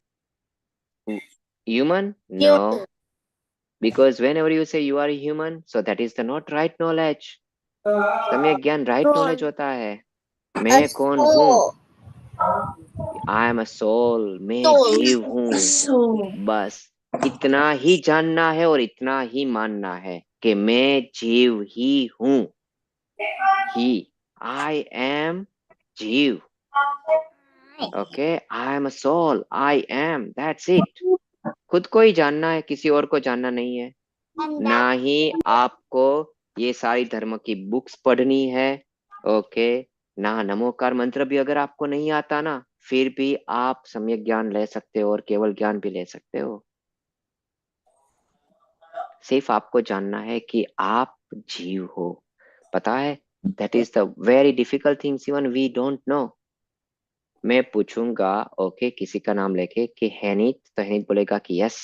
Human? No, because whenever you say you are a human, so that is the not right knowledge. सम्यक ज्ञान राइट नॉलेज होता है। A मैं कौन हूँ? soul. I am a soul, मैं जीव Soul. हूँ। A soul. बस इतना ही जानना है और इतना ही मानना है कि मैं जीव ही हूँ। ही, I am jeev. Okay, I am a soul, I am, that's it. खुद को ही जानना है, किसी और को जानना नहीं है। ना ही आपको ये सारी धर्म की बुक्स पढ़नी है। ओके, ना नमोकार मंत्र भी अगर आपको नहीं आता ना, फिर भी आप सम्यक ज्ञान ले सकते हो और केवल ज्ञान भी ले सकते हो। सिर्फ आपको जानना है कि आप जीव हो। पता है, that is the very difficult things even we don't know. मैं पूछूंगा ओके किसी का नाम लेके कि हैनित, तो हैनित बोलेगा कि यस।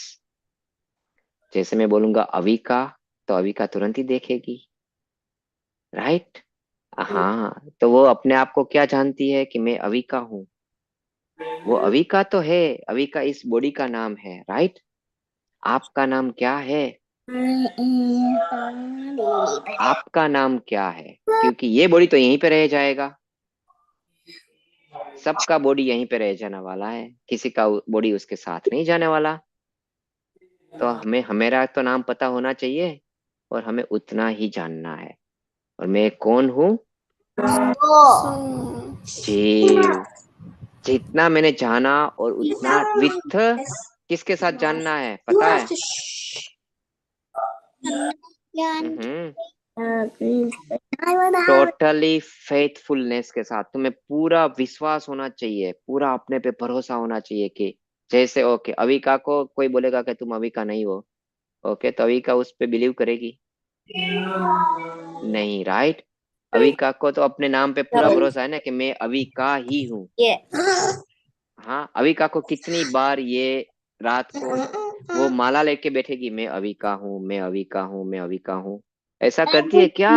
जैसे मैं बोलूंगा अविका, तो अविका तुरंत ही देखेगी, राइट। हाँ, तो वो अपने आप को क्या जानती है कि मैं अविका हूँ। वो अविका तो है, अविका इस बॉडी का नाम है, राइट। आपका नाम क्या है? आपका नाम क्या है? क्योंकि ये बॉडी तो यहीं पे रह जाएगा, सबका बॉडी यहीं पे रह जाने वाला है, किसी का बॉडी उसके साथ नहीं जाने वाला। तो हमें हमेरा तो नाम पता होना चाहिए और हमें उतना ही जानना है। और मैं कौन हूँ? जीव। जितना मैंने जाना और You उतना have विथ किसके साथ जानना है you पता have है? to टोटली फेथफुलनेस के साथ तुम्हें पूरा विश्वास होना चाहिए, पूरा अपने पे भरोसा होना चाहिए कि जैसे ओके अविका को कोई बोलेगा कि तुम अविका नहीं हो, ओके तो अविका उस पे बिलीव करेगी नहीं, राइट। अविका को तो अपने नाम पे पूरा भरोसा है ना कि मैं अविका ही हूँ। हाँ, अविका को कितनी बार ये रात को वो माला लेके बैठेगी, मैं अविका हूँ, मैं अविका हूँ, मैं अविका हूँ। ऐसा करती है क्या?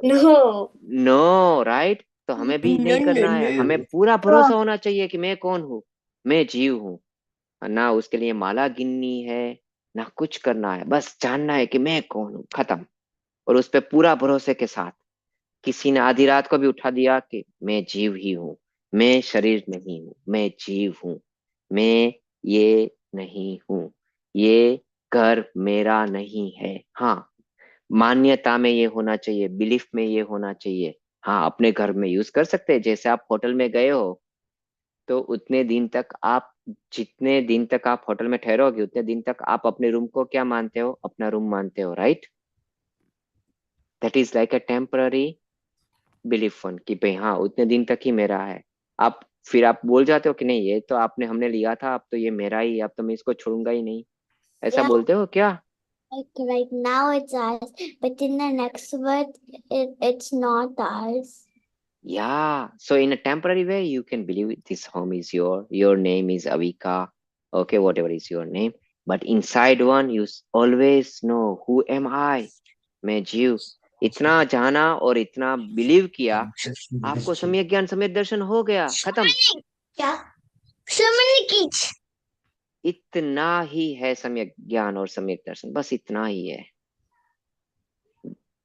No. No, right. तो हमें भी No, नहीं no, करना है, हमें no. पूरा भरोसा होना चाहिए कि मैं कौन हूँ, मैं जीव हूँ। ना उसके लिए माला गिननी है, ना कुछ करना है, बस जानना है कि मैं कौन हूँ, खत्म। और उस पर पूरा भरोसे के साथ किसी ने आधी रात को भी उठा दिया कि मैं जीव ही हूँ, मैं शरीर नहीं हूँ, मैं जीव हूँ, मैं ये नहीं हूँ, ये घर मेरा नहीं है। हाँ, मान्यता में ये होना चाहिए, बिलीफ में ये होना चाहिए। हाँ, अपने घर में यूज कर सकते हैं, जैसे आप होटल में गए हो तो उतने दिन तक आप, जितने दिन तक आप होटल में ठहरोगे उतने दिन तक आप अपने रूम को क्या मानते हो? अपना रूम मानते हो, right. That is like a temporary belief one कि भाई हाँ उतने दिन तक ही मेरा है। आप फिर आप बोल जाते हो कि नहीं ये तो आपने हमने लिया था, अब तो ये मेरा ही है, अब तो मैं इसको छोड़ूंगा ही नहीं, ऐसा बोलते हो क्या? Like right now it's ours, but in the next word it's not ours. Yeah, so in a temporary way, you can believe this home is your name is Avika, okay, whatever is your name. But inside one, always know who am I? मैं जीव। इतना जाना और इतना believe किया, आपको सम्यक ज्ञान सम्यक दर्शन हो गया, खत्म। क्या? Somebody teach. इतना ही है सम्यक ज्ञान और सम्यक दर्शन, बस इतना ही है।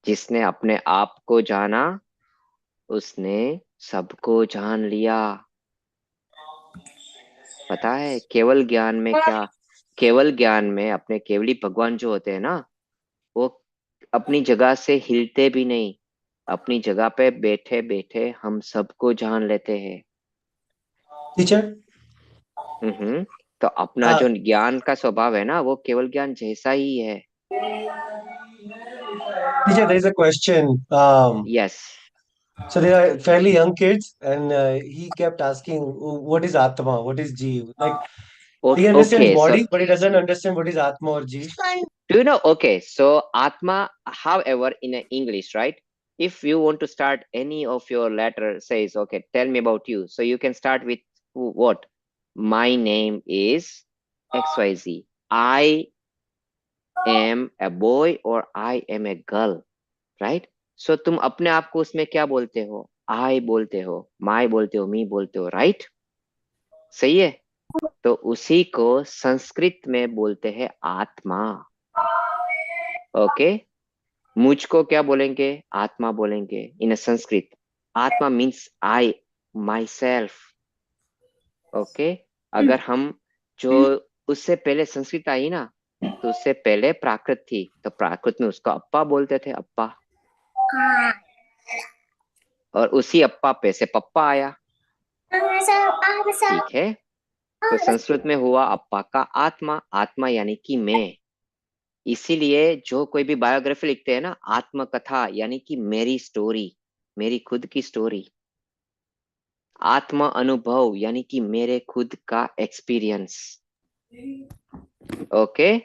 जिसने अपने आप को जाना उसने सबको जान लिया। पता है केवल ज्ञान में क्या? केवल ज्ञान में अपने केवली भगवान जो होते हैं ना, वो अपनी जगह से हिलते भी नहीं, अपनी जगह पे बैठे बैठे हम सबको जान लेते हैं। टीचर, हम्म। तो अपना जो ज्ञान का स्वभाव है ना, वो केवल ज्ञान जैसा ही है। teacher, there is a question. Yes. So they are fairly young kids, and he kept asking, "What is Atma? What is Jeev?" Like He understands Okay, so body, but he doesn't understand what is Atma or Ji. do you know? Okay, so Atma, however, in English, right? If you want to start any of your letter says, okay, tell me about you. So you can start with what? My name is XYZ. I am a boy or I am a girl, right? So तुम अपने आप को उसमें क्या बोलते हो? I बोलते हो, my बोलते हो, me बोलते हो, right? सही है? तो उसी को संस्कृत में बोलते हैं आत्मा। ओके, मुझको क्या बोलेंगे? आत्मा बोलेंगे इन संस्कृत। आत्मा means I, my self. Okay, अगर हम जो उससे पहले संस्कृत आई ना, तो उससे पहले प्राकृत थी, तो प्राकृत में उसको अप्पा बोलते थे, अप्पा। और उसी अप्पा पे से पप्पा आया, ठीक है? तो संस्कृत में हुआ अप्पा का आत्मा, आत्मा यानी कि मैं। इसीलिए जो कोई भी बायोग्राफी लिखते हैं ना, आत्मकथा यानी कि मेरी स्टोरी, मेरी खुद की स्टोरी। आत्म अनुभव यानी कि मेरे खुद का एक्सपीरियंस। ओके,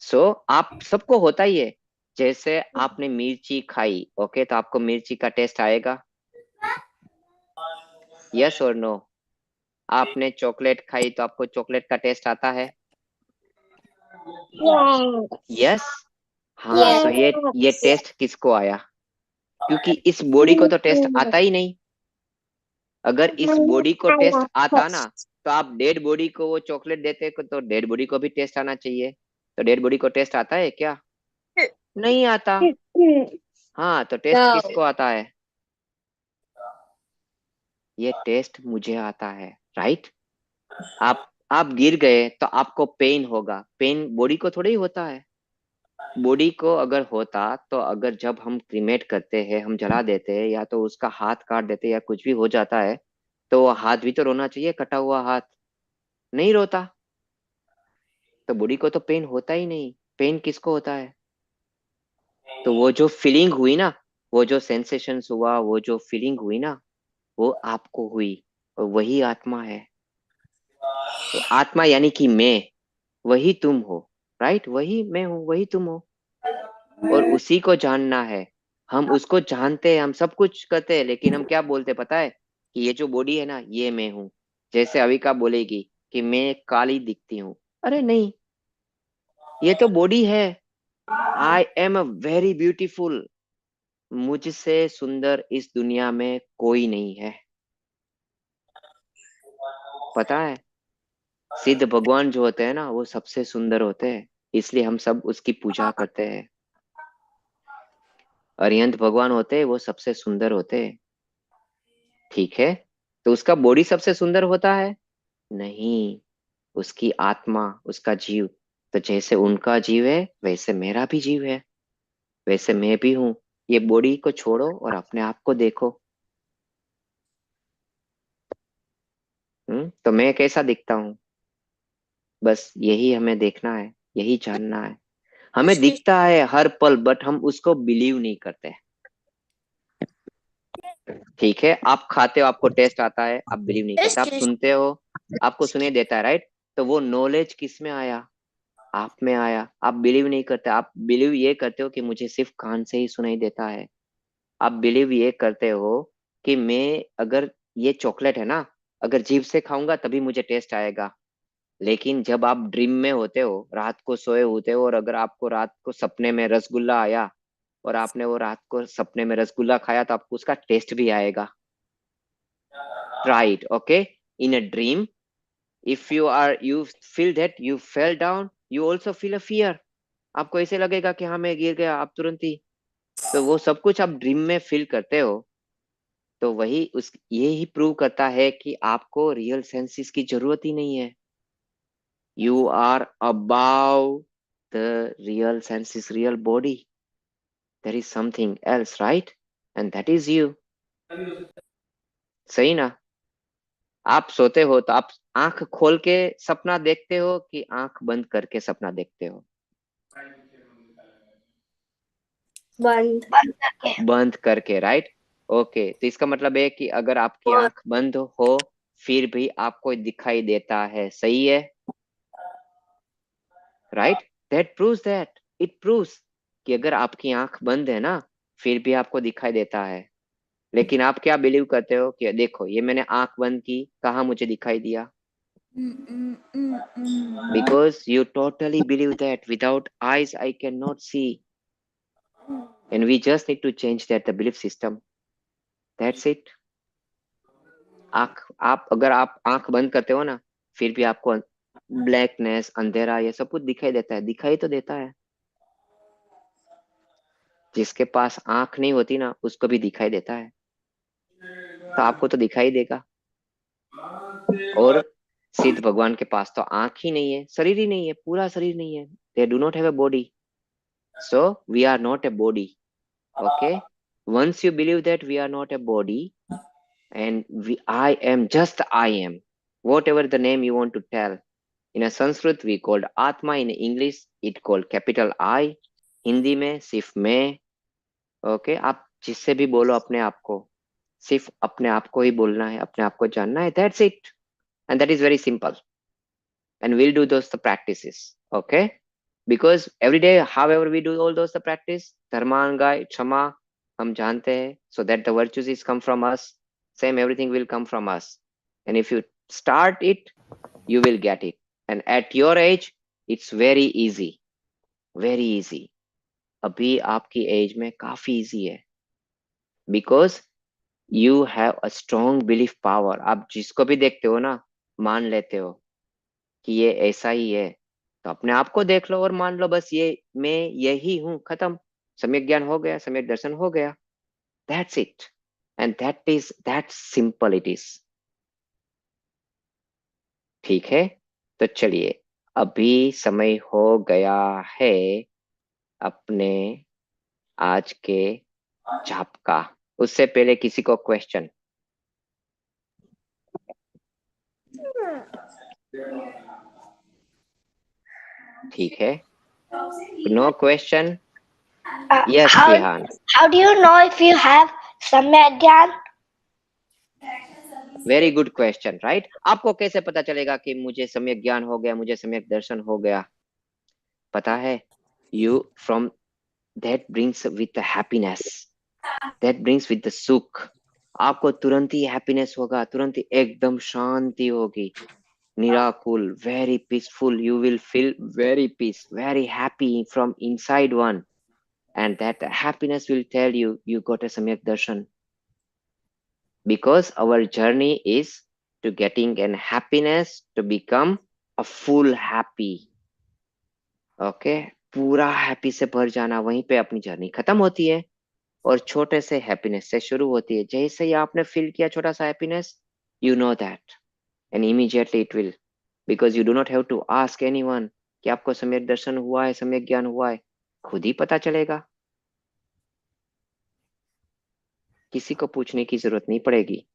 सो आप सबको होता ही है। जैसे आपने मिर्ची खाई, ओके, तो आपको मिर्ची का टेस्ट आएगा, यस और नो? आपने चॉकलेट खाई तो आपको चॉकलेट का टेस्ट आता है, यस? हाँ, तो ये टेस्ट किसको आया? क्योंकि इस बॉडी को तो टेस्ट आता ही नहीं। अगर इस बॉडी को टेस्ट आता ना, तो आप डेड बॉडी को वो चॉकलेट देते को, तो डेड बॉडी को भी टेस्ट आना चाहिए। तो डेड बॉडी को टेस्ट आता है क्या? नहीं आता। हाँ, तो टेस्ट किसको आता है? ये टेस्ट मुझे आता है, राइट? आप गिर गए तो आपको पेन होगा, पेन बॉडी को थोड़ी होता है। बॉडी को अगर होता तो अगर जब हम क्रीमेट करते हैं, हम जला देते हैं, या तो उसका हाथ काट देते हैं या कुछ भी हो जाता है, तो वो हाथ भी तो रोना चाहिए, कटा हुआ हाथ नहीं रोता। तो बॉडी को तो पेन होता ही नहीं। पेन किसको होता है? तो वो जो फीलिंग हुई ना, वो जो सेंसेशंस हुआ, वो जो फीलिंग हुई ना, वो आपको हुई, और वही आत्मा है। तो आत्मा यानी कि मैं, वही तुम हो, राइट? वही मैं हूँ, वही तुम हो, और उसी को जानना है। हम उसको जानते हैं, हम सब कुछ करते हैं, लेकिन हम क्या बोलते पता है? कि ये जो बॉडी है ना, ये मैं हूँ। जैसे अविका बोलेगी कि मैं काली दिखती हूँ, अरे नहीं, ये तो बॉडी है। आई एम अ वेरी ब्यूटीफुल, मुझसे सुंदर इस दुनिया में कोई नहीं है। पता है, सिद्ध भगवान जो होते हैं ना, वो सबसे सुंदर होते हैं, इसलिए हम सब उसकी पूजा करते हैं। अरिहंत भगवान होते हैं, वो सबसे सुंदर होते हैं, ठीक है? तो उसका बॉडी सबसे सुंदर होता है? नहीं, उसकी आत्मा, उसका जीव। तो जैसे उनका जीव है, वैसे मेरा भी जीव है, वैसे मैं भी हूँ। ये बॉडी को छोड़ो और अपने आप को देखो। तो मैं कैसा दिखता हूँ? बस यही हमें देखना है, यही जानना है। हमें दिखता है हर पल, बट हम उसको बिलीव नहीं करते, ठीक है? आप खाते हो, आपको टेस्ट आता है, आप बिलीव नहीं करते। आप सुनते हो, आपको सुनाई देता है, राइट? तो वो नॉलेज किस में आया? आप में आया। आप बिलीव नहीं करते, आप बिलीव ये करते हो कि मुझे सिर्फ कान से ही सुनाई देता है। आप बिलीव ये करते हो कि मैं, अगर ये चॉकलेट है ना, अगर जीभ से खाऊंगा तभी मुझे टेस्ट आएगा। लेकिन जब आप ड्रीम में होते हो, रात को सोए होते हो, और अगर आपको रात को सपने में रसगुल्ला आया, और आपने वो रात को सपने में रसगुल्ला खाया, तो आपको उसका टेस्ट भी आएगा, right? Okay, in a dream, if you feel that you fell down, you also feel a fear। आपको ऐसे लगेगा कि हाँ, मैं गिर गया, आप तुरंत ही। तो वो सब कुछ आप ड्रीम में फील करते हो। तो वही उस ये ही प्रूव करता है कि आपको रियल सेंसेस की जरूरत ही नहीं है। You are above the real senses, real body. There is something else, right? And that is you. सही ना? आप सोते हो तो आप आंख खोल के सपना देखते हो कि आंख बंद करके सपना देखते हो? बंद बंद करके, राइट? ओके, तो इसका मतलब है कि अगर आपकी आंख बंद हो, फिर भी आपको दिखाई देता है, सही है? Right? That proves that, it proves कि अगर आपकी आंख बंद है ना, फिर भी आपको दिखाई देता है। लेकिन आप क्या बिलीव करते हो कि देखो ये मैंने आंख बंद की, कहाँ मुझे दिखाई दिया? Because you totally believe that without eyes I cannot see, and we just need to change that the belief system. That's it. आंख, आप अगर आप आंख बंद करते हो ना, फिर भी आपको ब्लैकनेस, अंधेरा, ये सब कुछ दिखाई देता है, दिखाई तो देता है। जिसके पास आंख नहीं होती ना, उसको भी दिखाई देता है, तो आपको तो दिखाई देगा। और सिद्ध भगवान के पास तो आंख ही नहीं है, शरीर ही नहीं है, पूरा शरीर नहीं है। They do not have a body, so we are not a body. Okay, once you believe that we are not a body, and I am just I am, whatever the name you want to tell. In a Sanskrit we called Atma, in English it called capital I, Hindi में सिर्फ मैं। Okay, आप जिससे भी बोलो अपने आप को, सिर्फ अपने आप को ही बोलना है, अपने आप को जानना है, that's it. And that is very simple, and we'll do those the practices. Okay, because every day however we do all those the practice, dharman gai क्षमा हम जानते हैं, so that the virtues is come from us, same everything will come from us, and if you start it you will get it, and at your age it's very easy, very easy। अभी आपकी as में काफी easy है, because you have a strong belief power। आप जिसको भी देखते हो ना, मान लेते हो कि ये ऐसा ही है, तो अपने आप को देख लो और मान लो बस ये मैं यही हूं, खत्म। सम्यक ज्ञान हो गया, सम्यक दर्शन हो गया, that's it. And that simple it is. ठीक है, तो चलिए, अभी समय हो गया है अपने आज के जाप का। उससे पहले किसी को क्वेश्चन? ठीक है, no question. Yes how Vihaan. how do you know if you have samyak gyan? Very good question, right? आपको कैसे पता चलेगा कि मुझे सम्यक ज्ञान हो गया, मुझे सम्यक दर्शन हो गया? पता है, you from that brings with happiness, that brings with the सुख। आपको तुरंत ही हैप्पीनेस होगा, तुरंत ही एकदम शांति होगी, निराकुल, very peaceful. You will feel very peace, very happy from inside one, and that happiness will tell you you got a samyak darshan, because our journey is to getting an happiness to become a full happy। Okay, पूरा happy से भर जाना, वहीं पे अपनी journey खत्म होती है और छोटे से हैप्पीनेस से शुरू होती है। जैसे ही आपने फील किया छोटा सा happiness, you know that, and immediately it will, because you do not have to ask anyone कि आपको सम्यक दर्शन हुआ है, सम्यक ज्ञान हुआ है, खुद ही पता चलेगा, किसी को पूछने की जरूरत नहीं पड़ेगी।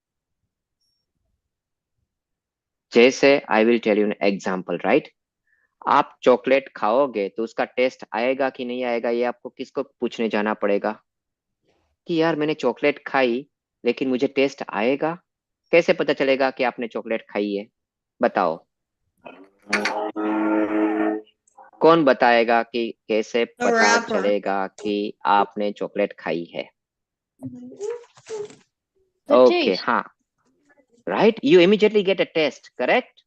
जैसे I will tell you an example, right? आप चॉकलेट खाओगे तो उसका टेस्ट आएगा कि नहीं आएगा, ये आपको किसको पूछने जाना पड़ेगा कि यार मैंने चॉकलेट खाई लेकिन मुझे टेस्ट आएगा? कैसे पता चलेगा कि आपने चॉकलेट खाई है? बताओ, कौन बताएगा कि कैसे The पता rapper. चलेगा कि आपने चॉकलेट खाई है? The okay, taste. हाँ, right, you immediately get a taste, correct?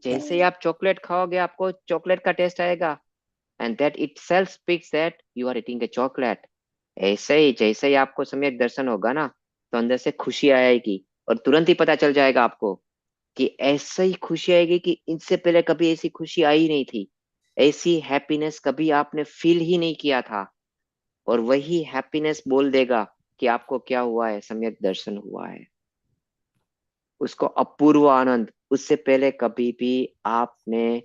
जैसे ही आप चॉकलेट खाओगे आपको चॉकलेट का टेस्ट आएगा, and that itself speaks that you are eating a chocolate। ऐसे ही जैसे ही आपको सम्यक दर्शन होगा ना, तो अंदर से खुशी आएगी और तुरंत ही पता चल जाएगा आपको कि ऐसे ही खुशी आएगी कि इनसे पहले कभी ऐसी खुशी आई नहीं थी, ऐसी हैप्पीनेस कभी आपने फील ही नहीं किया था। और वही हैप्पीनेस बोल देगा कि आपको क्या हुआ है, सम्यक दर्शन हुआ है। उसको अपूर्व आनंद, उससे पहले कभी भी आपने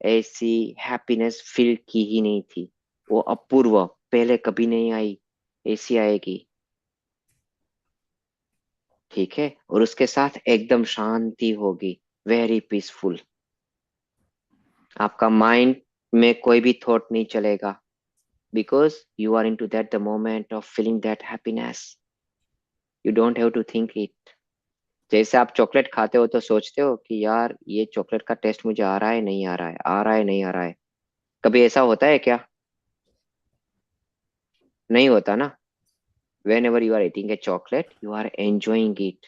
ऐसी हैप्पीनेस फील की ही नहीं थी, वो अपूर्व पहले कभी नहीं आई, ऐसी आएगी। ठीक है, और उसके साथ एकदम शांति होगी, वेरी पीसफुल। आपका माइंड में कोई भी थॉट नहीं चलेगा, because you are into that the moment of feeling that happiness. You don't have to think it. जैसे आप चॉकलेट खाते हो तो सोचते हो कि यार ये चॉकलेट का टेस्ट मुझे आ रहा है नहीं आ रहा है, आ रहा है नहीं आ रहा है, कभी ऐसा होता है क्या? नहीं होता ना. Whenever you are eating a chocolate, you are enjoying it.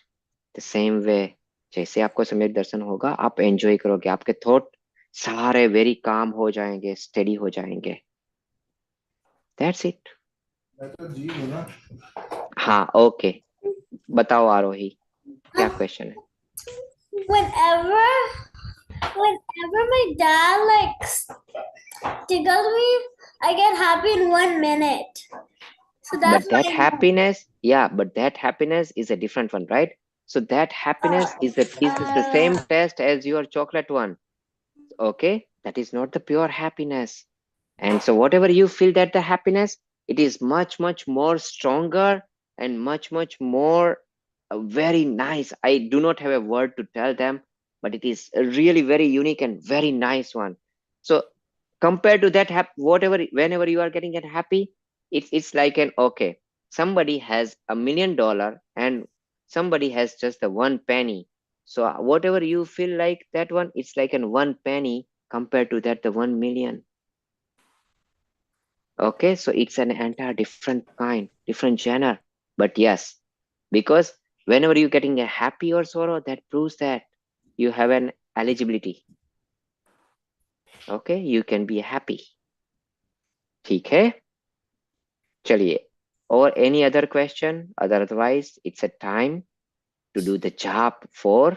The same way, जैसे आपको सम्यक दर्शन होगा, आप एंजॉय करोगे, आपके थॉट सारे वेरी काम हो जाएंगे, स्टेडी हो जाएंगे. That's it. हाँ, ओके. बताओ आरोही, क्या क्वेश्चन है? Whenever, whenever my dad tickles me, I get happy in 1 minute. So that's But that why. happiness, yeah, but that happiness is a different one, right? So that happiness is the same test as your chocolate one. Okay, that is not the pure happiness. And so whatever you feel that the happiness, it is much more stronger and much more very nice. I do not have a word to tell them, but it is a really very unique and very nice one. So compared to that whatever, whenever you are getting it happy, it's like an, okay, somebody has $1 million and somebody has just the 1 penny. So whatever you feel like that one, it's like an 1 penny compared to that the 1 million. Okay, so it's an entire different kind, different genre. But yes, because whenever you're getting a happy or sorrow, that proves that you have an eligibility. Okay, you can be happy. ठीक है, चलिए. और any other question? Otherwise, it's a time to do the job for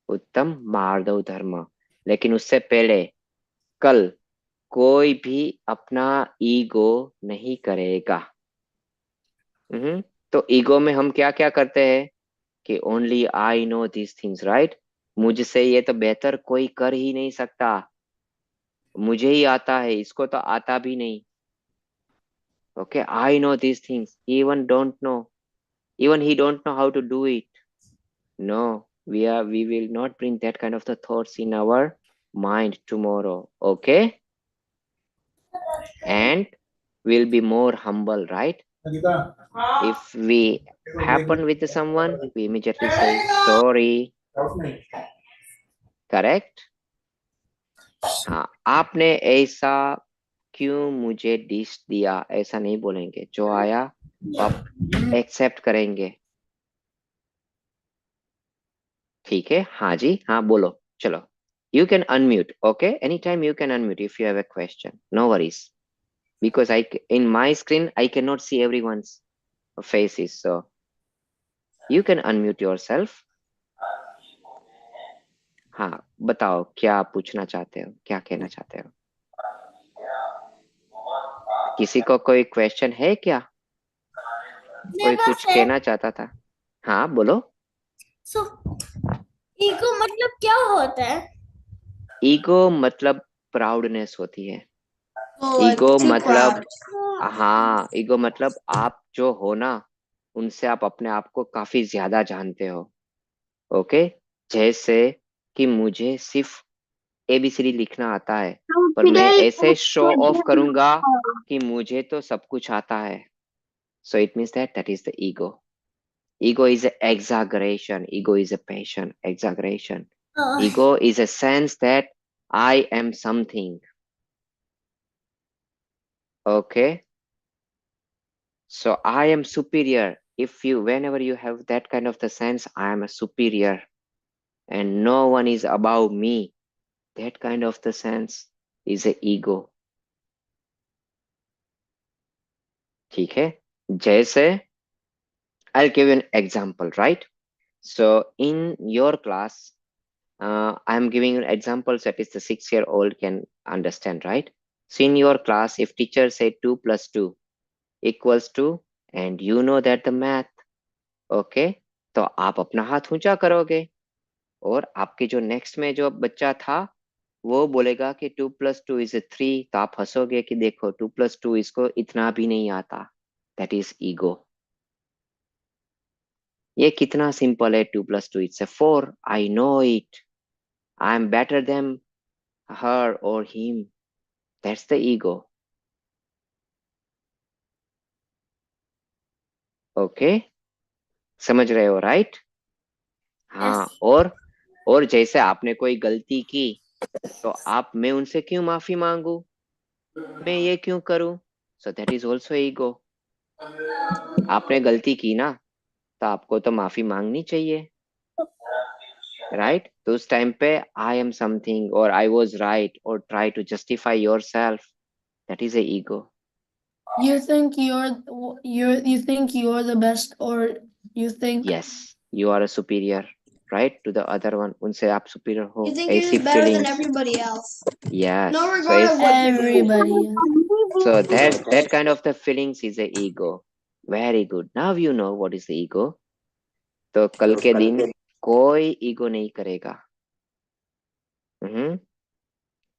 उत्तम मार्दव धर्म. लेकिन उससे पहले, कल कोई भी अपना ईगो नहीं करेगा. तो ईगो में हम क्या क्या करते हैं कि only I know this things, right? मुझसे ये तो बेहतर कोई कर ही नहीं सकता, मुझे ही आता है, इसको तो आता भी नहीं. Okay, I know this things, even don't know, even he don't know how to do it. No, we will not bring that kind of the thoughts in our mind tomorrow. Okay, and we'll be more humble, right? If we happen with someone, we immediately say sorry. Correct? हाँ, आपने ऐसा क्यों मुझे dish दिया, ऐसा नहीं बोलेंगे. जो आया वो आप एक्सेप्ट करेंगे. ठीक है, हाँ जी, हाँ बोलो, चलो. You can unmute, okay? Anytime you can unmute if you have a question. No worries. Because in my screen, I cannot see everyone's faces. So you can unmute yourself. हाँ, बताओ क्या पूछना चाहते हो, क्या कहना चाहते हो? किसी को कोई क्वेश्चन है क्या? कोई कुछ कहना चाहता था? हाँ बोलो. So, ego मतलब क्या होता है? ईगो मतलब प्राउडनेस होती है. Oh, like ईगो too मतलब, proud. हाँ, ईगो मतलब आप जो हो ना, उनसे आप अपने आप को काफी ज्यादा जानते हो. ओके, जैसे कि मुझे सिर्फ एबीसीडी लिखना आता है, पर मैं ऐसे शो ऑफ करूंगा कि मुझे तो सब कुछ आता है. So it means that is the ego. Ego is exaggeration, ego is a passion, exaggeration. Ego is a sense that I am something. Okay, so I am superior. If you, whenever you have that kind of the sense, I am a superior and no one is above me, that kind of the sense is a ego. ठीक है, जैसे I'll give you an example, right? So in your class, I'm giving you examples that is the 6-year-old can understand, right? So in your class, if teacher say 2 plus 2 equals 2, and you know that the math, okay, तो आप अपना हाथ ऊंचा करोगे, और आपके जो next में जो बच्चा था वो बोलेगा कि 2 + 2 is 3, तो आप हंसोगे कि देखो 2 + 2 इसको इतना भी नहीं आता. That is ego. ये कितना सिंपल है, 2 + 2 it's 4. I know it. I am better than her और him. That's the ego. Okay, समझ रहे हो, राइट? हाँ. और जैसे आपने कोई गलती की, तो आप, मैं उनसे क्यों माफी मांगू? मैं ये क्यों करूं? सो दैट इज ऑल्सो ईगो. आपने गलती की ना, तो आपको तो माफी मांगनी चाहिए, राइट? तो उस टाइम पे आई एम समथिंग और आई वॉज राइट और try to justify your self, that is a ego. You think you're the best, or you think yes, you are a superior, right, to the other one. उनसे आप superior हो, you think you're ऐसी just better than feelings. everybody else. Yes. No so regard of what everybody. so that kind of the feelings is a ego. Very good. Now you know what is the ego. तो कल के दिन कोई ego नहीं करेगा. हम्म.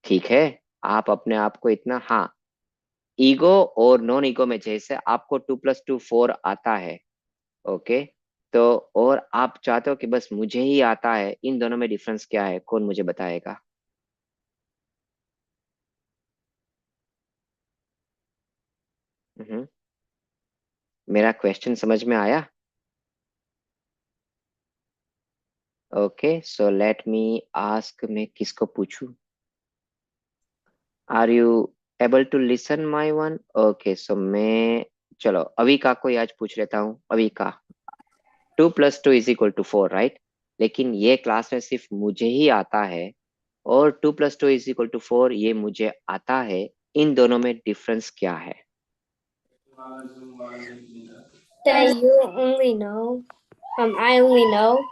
ठीक है. आप अपने आप को इतना, हाँ, ईगो और नॉन ईगो में जैसे आपको 2+2 4 आता है, ओके, तो और आप चाहते हो कि बस मुझे ही आता है, इन दोनों में डिफरेंस क्या है? कौन मुझे बताएगा? हम्म. मेरा क्वेश्चन समझ में आया? Okay, so let me ask, मैं किसको पूछूं? Are you able to listen my one? Okay, so मैं, चलो अविका को ही आज पूछ लेता हूँ. अविका, 2+2 = 4, राइट? लेकिन ये क्लास में सिर्फ मुझे ही आता है, और 2+2 = 4 ये मुझे आता है. इन दोनों में डिफरेंस क्या है? That you only know. I only know.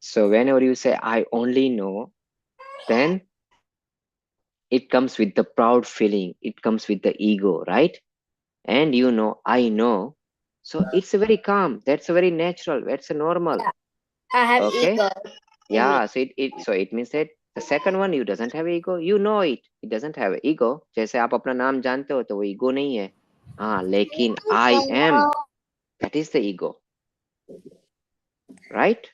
So whenever you say I only know, then it comes with the proud feeling, it comes with the ego, right? And you know, I know. So it's a very calm, that's a very natural, that's a normal. Yeah. I have Okay. ego. Yeah, so it means that the second one, you doesn't have ego, you know it doesn't have ego. जैसे आप अपना नाम जानते हो तो वो ego नहीं है. हाँ, लेकिन I am, that is the ego, right?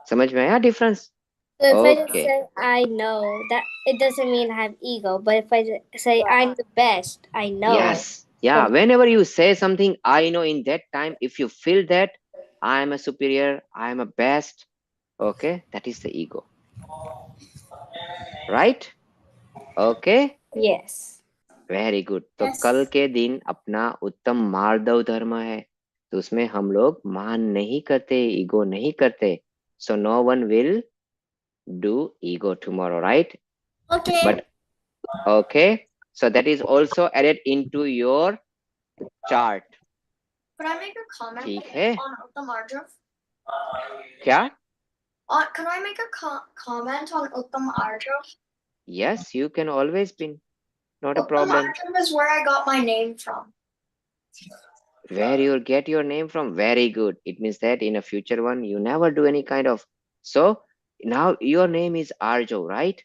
समझ में आया difference? So if I just Okay. say I know, that it doesn't mean I have ego. But if I say I'm the best, I know. Yes. Yeah. Whenever you say something, I know, in that time, if you feel that I am a superior, I am a best, okay, that is the ego. Right? Okay. Yes. Very good. तो कल के दिन अपना उत्तम मार्दव धर्म है, तो उसमें हम लोग मान नहीं करते, ईगो नहीं करते. So no one will do ego tomorrow, right? Okay. But okay, so that is also added into your chart. Could I make a comment ठीक है. on Uttam Arjav? क्या? Could I make a comment on Uttam Arjav? Yes, you can always be, not a Uttam problem. Arjav is where I got my name from. Where you get your name from? Very good. It means that in a future one, you never do any kind of. So now your name is Arjo, right?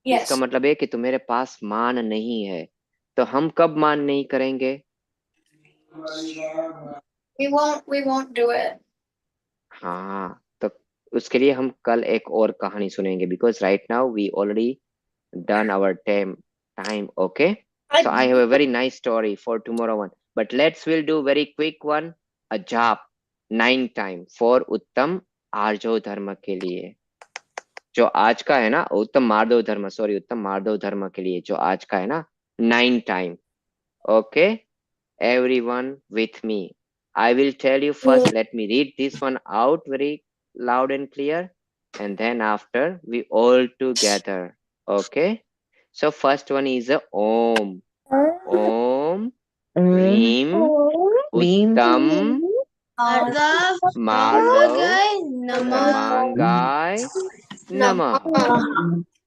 Yes. इसका मतलब है कि तुम्हारे पास मान नहीं है. तो हम कब मान नहीं करेंगे? We won't do it. हाँ, तो उसके लिए हम कल एक और कहानी सुनेंगे, because right now we already done our time, okay? So I have a very nice story for tomorrow one, but we'll do very quick one, a jap 9 time for उत्तम आर्जव धर्म के लिए. जो आज का है ना, उत्तम मार्दव धर्म, सॉरी, उत्तम मार्दव धर्म के लिए जो आज का है ना, 9 time. Okay, everyone with me. I will tell you first, let me read this one out very loud and clear, and then after we all together. Okay, so first one is a Om. Om Reem Uttam Madhav Dharmangai Namah.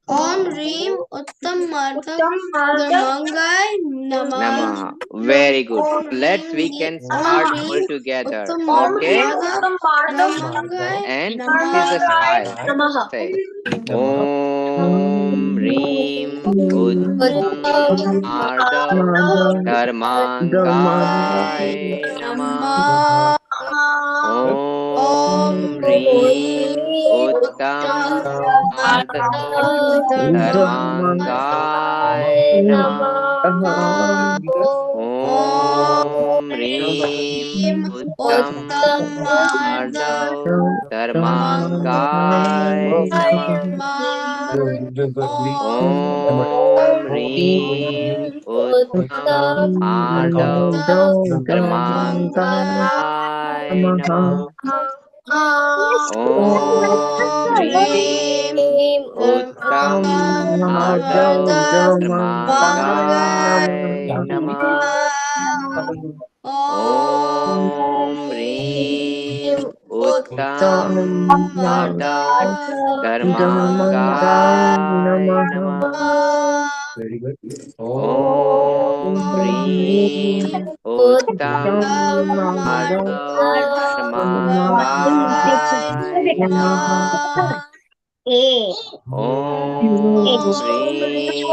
Om Reem Uttam Martav Dharmangai Namah. Namah. Very good. Om Let's Reem we can start Reem all together. Uttam Okay. Martav Dharmangai And this is a smile. Namah. Say Om Reem Uttam Madhav Dharmangai Namah. Om Reem Uttam Madhav Dharmangai Namah. Om Reem Uttam Madhav Dharmangai Namah. Om ह्रीं उत्तम आदौ कर्माङ्गाय नमः। ॐ ह्रीं उत्तम आदौ कर्माङ्गाय नमः। ॐ ह्रीं उत्तम आदौ कर्माङ्गाय नमः। Very good. ॐ ह्रीं उत्तम आदौ कर्माङ्गाय नमः। ॐ ह्रीं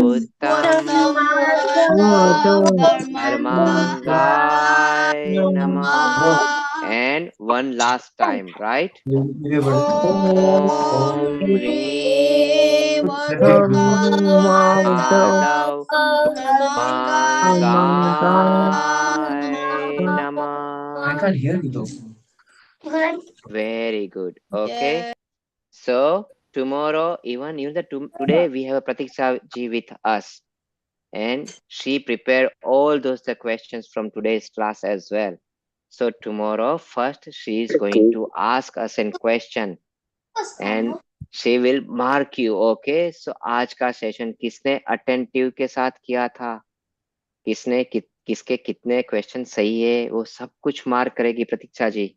उत्तम आदौ कर्माङ्गाय नमः. And one last time, right? ॐ ह्रीं आदौ कर्माङ्गाय I नमः. can't hear you though. Very good. Okay. So tomorrow, even today, we have a Pratiksha ji with us, and she prepared all those the questions from today's class as well. So tomorrow, first she is going to ask us a question, and she will mark you. Okay. So आज का session किसने attentive के साथ किया था, किसके कितने question सही है, वो सब कुछ मार्क करेगी प्रतीक्षा जी.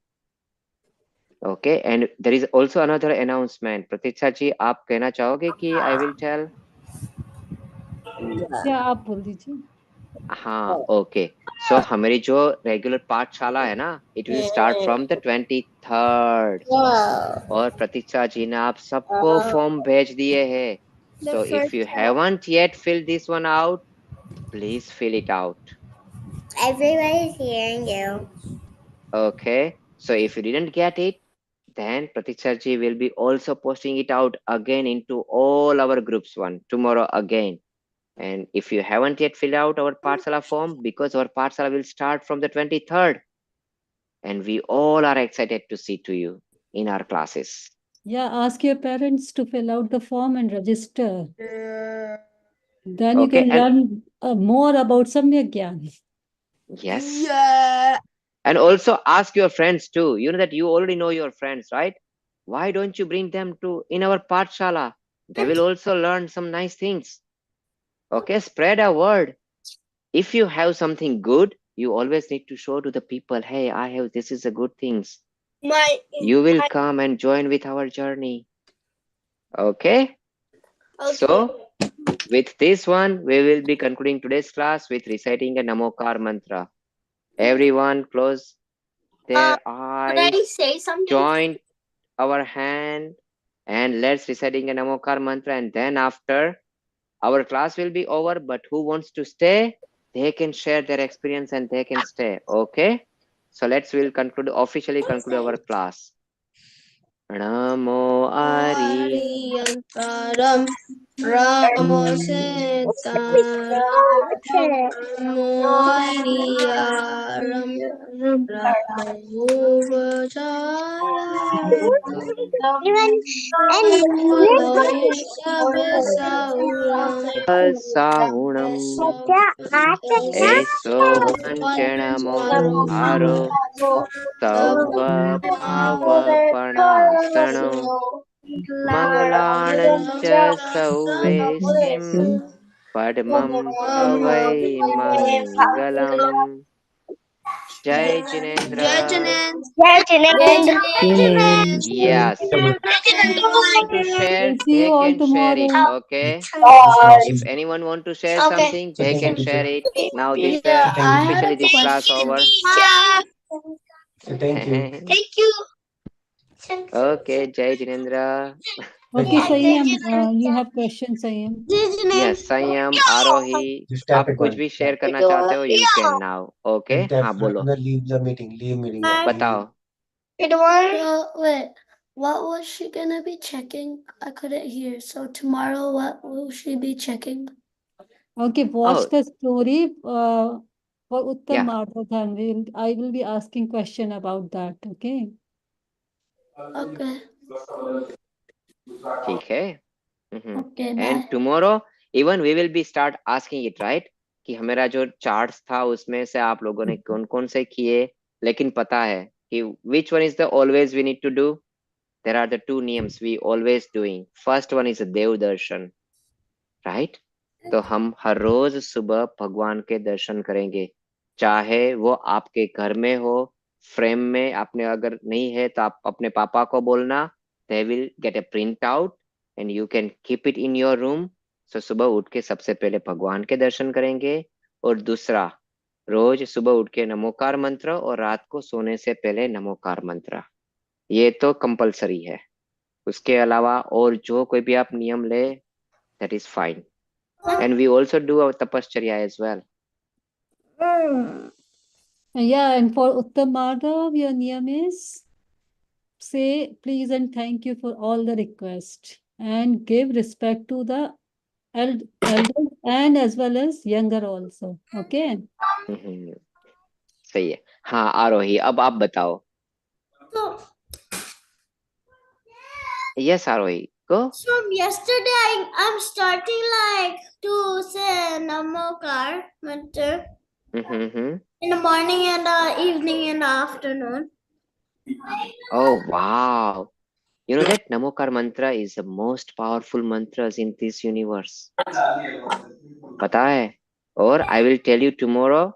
Okay, and there is also another announcement. प्रतीक्षा जी, आप कहना चाहोगे कि I will tell? या आप बोल दीजिए। हाँ, okay. So हमारी जो रेगुलर पाठशाला है ना, it will start from the 23rd. और प्रतीक्षा जी ने आप सबको फॉर्म भेज दिए हैं. So if you haven't yet filled this one out, please fill it out. Everybody's hearing you. Okay. So if you didn't get it, then Pratiksha ji will be also posting it out again into all our groups tomorrow again. And if you haven't yet filled out our Patsala form, because our Patsala will start from the 23rd, and we all are excited to see to you in our classes. Yeah, ask your parents to fill out the form and register. Then you Okay, can learn more about Samyak Gyan. Yes. Yeah. And also ask your friends too. You know that you already know your friends, right? Why don't you bring them to in our Patshala? They will also learn some nice things. Okay, spread a word. If you have something good, you always need to show to the people, hey, I have this is a good things. You will come and join with our journey. Okay? So with this one, we will be concluding today's class with reciting a Namokar mantra. Everyone close their eyes, say something? join our hand, and let's reciting a Namokar mantra. And then after, our class will be over, but who wants to stay, they can share their experience and they can stay. Okay? So we'll officially conclude our class. Namo Ari. Ariyantaram Ramo Sitaram Namo Ariyaram Ramo Even Sahunam Eso Vanchanamo Aro Tava Pava Panasano Mangalanancha Sauvesim Padmam Pavai Mangalam. Jai Jinendra. Yes. To share, We'll see they you all can share it. tomorrow. Okay. If anyone want to share something, they can share it. Now this officially this class over. Thank you. Okay, Jai Jinendra. Okay, Sayam, you have questions, Sayam. Yes, Sanyam, Arohi, Just tap आप it कुछ once. भी share करना चाहते हो, you can now. Okay, Tap हाँ बोलो, leave the meeting. Leave meeting. बताओ. Wait, what was she gonna be checking? I couldn't hear. So tomorrow, what will she be checking? Okay, watch Oh, the story for Uttam yeah, Ardhan. I will be asking question about that. Okay. Okay. ठीक है. Okay, And bye. tomorrow, even we will be start asking it, right, कि हमारा जो charts था उसमें से आप लोगों ने कौन कौन से किए, लेकिन पता है कि which one is the always we need to do. There are the two नियम्स we always doing. First one is देव दर्शन, राइट. तो हम हर रोज सुबह भगवान के दर्शन करेंगे, चाहे वो आपके घर में हो, फ्रेम में. आपने अगर नहीं है तो आप अपने पापा को बोलना, they will get a print out and you can keep it in your room. So सुबह उठ के सबसे पहले भगवान के दर्शन करेंगे. और दूसरा, रोज सुबह उठ के नमोकार मंत्र और रात को सोने से पहले नमोकार मंत्र, ये तो कंपलसरी है. उसके अलावा और जो कोई भी आप नियम ले, that is fine. And we also do our tapascharya as well. Yeah, and for Uttam Madhav, your name is say please and thank you for all the requests and give respect to the elders and as well as younger also. Okay. Hmm, सही है. हाँ आरोही, अब आप बताओ. So yes Aarohi, go. from yesterday, I'm starting like to say Namokar mantra Mm-hmm. in the morning and the evening and the afternoon. Oh wow. You know that Namokar mantra is the most powerful mantras in this universe. पता है? और I will tell you tomorrow,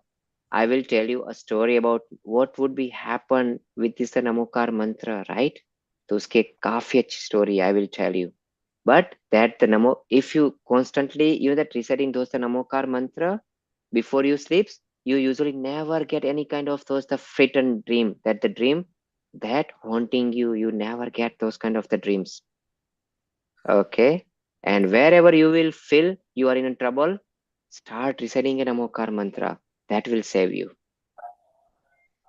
I will tell you a story about what would be happen with this Namokar mantra, right? तो उसके काफी अच्छी story I will tell you. But that the Namo, if you constantly, you know that reciting those the Namokar mantra before you sleeps, you usually never get any kind of those the frightened dream. That the dream that haunting you, you never get those kind of the dreams. Okay. And wherever you will feel you are in trouble, start reciting a Namokar mantra. That will save you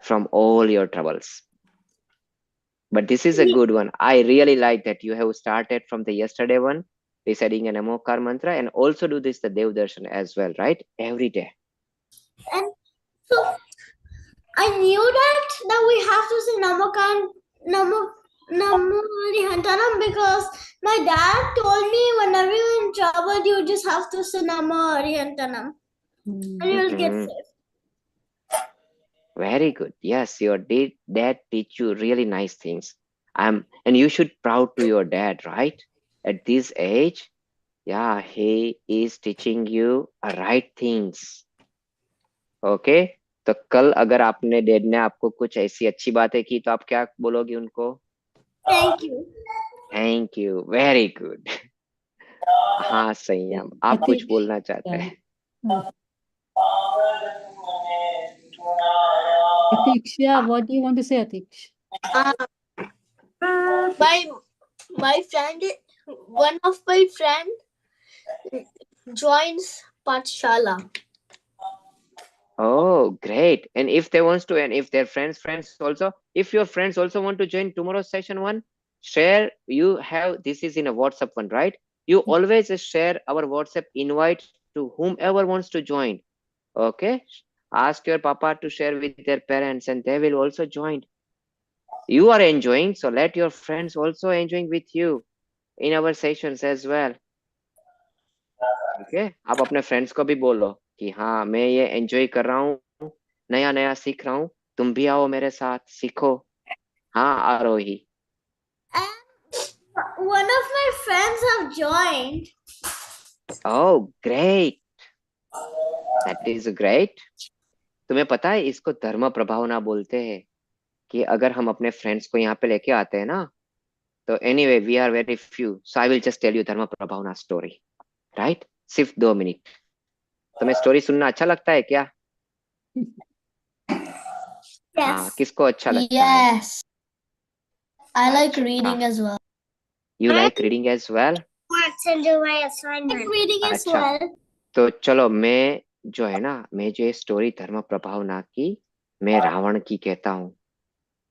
from all your troubles. But this is a good one. I really like that you have started from the yesterday one, reciting a Namokar mantra, and also do this the Dev Darshan as well, right? Every day. And so I knew that we have to say Namo Harihantanam because my dad told me whenever you're in trouble, you just have to say Namo Harihantanam and you'll get Mhm. saved. Very good. Yes, your dad teach you really nice things. And you should proud to your dad, right? At this age, yeah, he is teaching you right things. Okay. तो कल अगर आपने dad ने आपको कुछ ऐसी अच्छी बातें की तो आप क्या बोलोगे उनको? Thank you. Thank you. Very good. हाँ संयम, आप कुछ Atish. बोलना चाहते Yeah. हैं? Atish, yeah, what do you want to say, Atish? My friend, one of my friend joins Pathshala. Oh, great. And if they wants to, and if their friends also, if your friends also want to join tomorrow's session one, share. You have, this is in a WhatsApp one, right? You always share our WhatsApp invite to whomever wants to join. Okay. Ask your papa to share with their parents and they will also join. You are enjoying, so let your friends also enjoying with you in our sessions as well. Okay. आप अपने friends को भी बोलो कि हाँ मैं ये enjoy कर रहा हूँ, नया नया सीख रहा हूँ, तुम भी आओ मेरे साथ सीखो. हाँ आरोही. And one of my friends have joined. Oh great. That is great. तुम्हें पता है इसको धर्म प्रभावना बोलते हैं, कि अगर हम अपने फ्रेंड्स को यहाँ पे लेके आते हैं ना, तो anyway we are very few, so I will just tell you dharma prabhavana story, right? सिर्फ 2 मिनट. तुम्हें स्टोरी सुनना अच्छा लगता है क्या? हाँ, किसको अच्छा लगता है? Yes. I like reading as well. You like reading as well? Want to do my assignment. I like reading as अच्छा. well. तो चलो मैं जो है ना, मैं जो ये स्टोरी धर्म प्रभावना की, मैं रावण की कहता हूँ.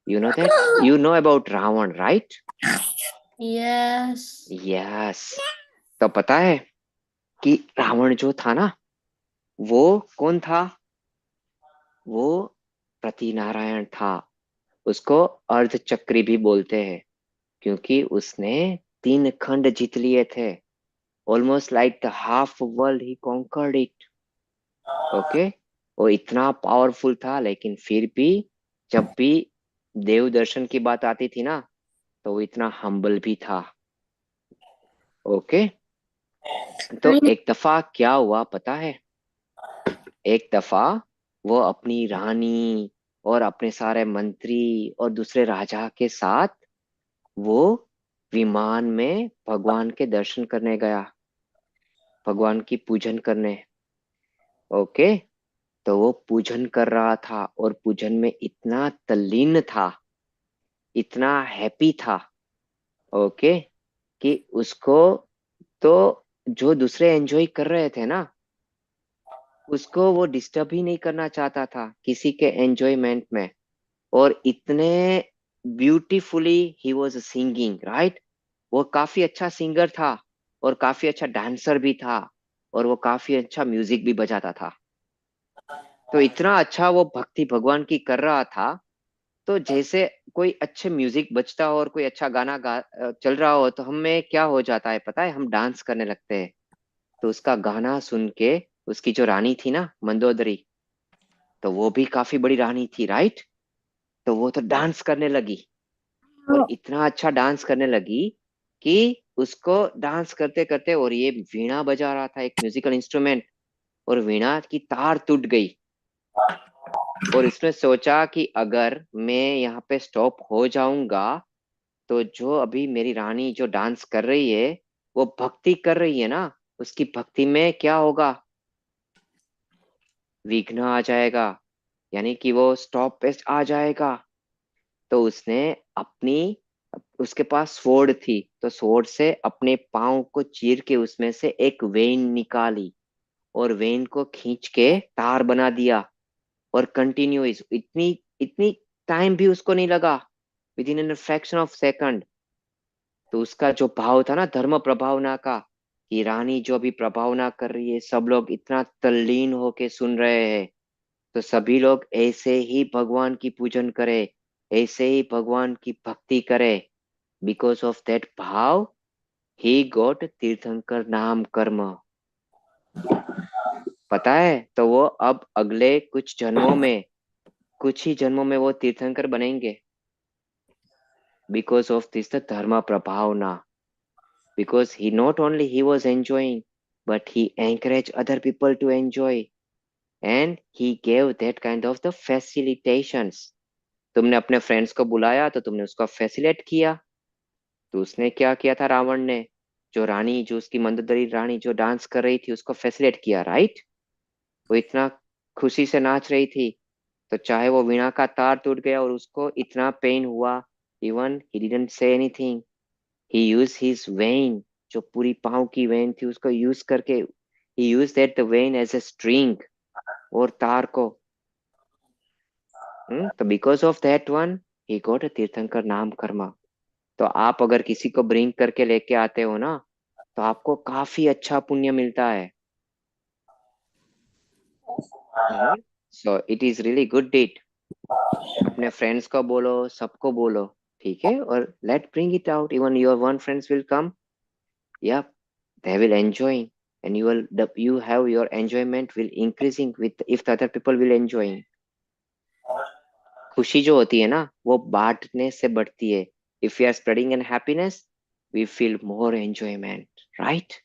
You know that, you know about Ravan, right? Yes. Yes. तो पता है कि रावण जो था ना, वो कौन था? वो प्रतिनारायण था. उसको अर्धचक्री भी बोलते हैं, क्योंकि उसने 3 खंड जीत लिए थे. almost like the half world he conquered it. Okay वो इतना पावरफुल था, लेकिन फिर भी जब भी देव दर्शन की बात आती थी ना, तो वो इतना हम्बल भी था। ओके, तो एक दफा क्या हुआ पता है? एक दफा वो अपनी रानी और अपने सारे मंत्री और दूसरे राजा के साथ वो विमान में भगवान के दर्शन करने गया, भगवान की पूजन करने। ओके, तो वो पूजन कर रहा था और पूजन में इतना तल्लीन था, इतना हैप्पी था। ओके, कि उसको तो जो दूसरे एंजॉय कर रहे थे ना, उसको वो डिस्टर्ब ही नहीं करना चाहता था किसी के एंजॉयमेंट में। और इतने beautifully he was singing, right? वो काफी अच्छा सिंगर था और काफी अच्छा डांसर भी था, और वो काफी अच्छा म्यूजिक भी बजाता था। तो इतना अच्छा वो भक्ति भगवान की कर रहा था, तो जैसे कोई अच्छे म्यूजिक बजता हो और कोई अच्छा गाना चल रहा हो, तो हमें क्या हो जाता है पता है? हम डांस करने लगते हैं। तो उसका गाना सुन के उसकी जो रानी थी ना, मंदोदरी, तो वो भी काफी बड़ी रानी थी, राइट? तो वो तो डांस करने लगी, और इतना अच्छा डांस करने लगी कि उसको डांस करते करते, और ये वीणा बजा रहा था, एक म्यूजिकल इंस्ट्रूमेंट, और वीणा की तार टूट गई। और इसने सोचा कि अगर मैं यहाँ पे स्टॉप हो जाऊंगा, तो जो अभी मेरी रानी जो डांस कर रही है, वो भक्ति कर रही है ना, उसकी भक्ति में क्या होगा? विघ्न आ जाएगा, यानी कि वो स्टॉप पे आ जाएगा। तो उसने अपनी, उसके पास स्वॉर्ड थी, तो स्वॉर्ड से अपने पाँव को चीर के उसमें से एक वेन निकाली, और वेन को खींच के तार बना दिया। और कंटिन्यूस, इतनी इतनी टाइम भी उसको नहीं लगा, with in an fraction of second. तो उसका जो भाव था ना, धर्म प्रभावना का, कि रानी जो भी प्रभावना कर रही है, सब लोग इतना तल्लीन होके सुन रहे हैं, तो सभी लोग ऐसे ही भगवान की पूजन करे, ऐसे ही भगवान की भक्ति करे। बिकॉज ऑफ दैट भाव ही गॉट तीर्थंकर नाम कर्म। पता है? तो वो अब अगले कुछ जन्मों में, कुछ ही जन्मों में वो तीर्थंकर बनेंगे, बिकॉज ऑफ दिस द धर्म प्रभावना। Because he not only he was enjoying, but he encouraged other people to enjoy, and he gave that kind of the facilitations. तुमने अपने फ्रेंड्स को बुलाया तो तुमने उसको फैसिलेट किया। तो उसने क्या किया था रावण ने? जो रानी, जो उसकी मंदोदरी रानी जो डांस कर रही थी, उसको फैसिलेट किया, राइट? वो इतना खुशी से नाच रही थी, तो चाहे वो वीणा का तार टूट गया और उसको इतना पेन हुआ, even he didn't say anything. He use his vein, जो पूरी पाँव की वेन थी उसको यूज करके, he use that the vein as a string, और तार को। तो because of that one he got a तीर्थंकर नाम कर्मा। तो आप अगर किसी को ब्रिंग करके लेके आते हो ना, तो आपको काफी अच्छा पुण्य मिलता है। So it is really good deed. अपने फ्रेंड्स को बोलो, सबको बोलो, ठीक है? और let bring it out, even your one friends will come, या they will enjoy, and you have your enjoyment will increasing with if the other people will enjoying. खुशी जो होती है ना, वो बांटने से बढ़ती है। If we are spreading an happiness, we feel more enjoyment, right?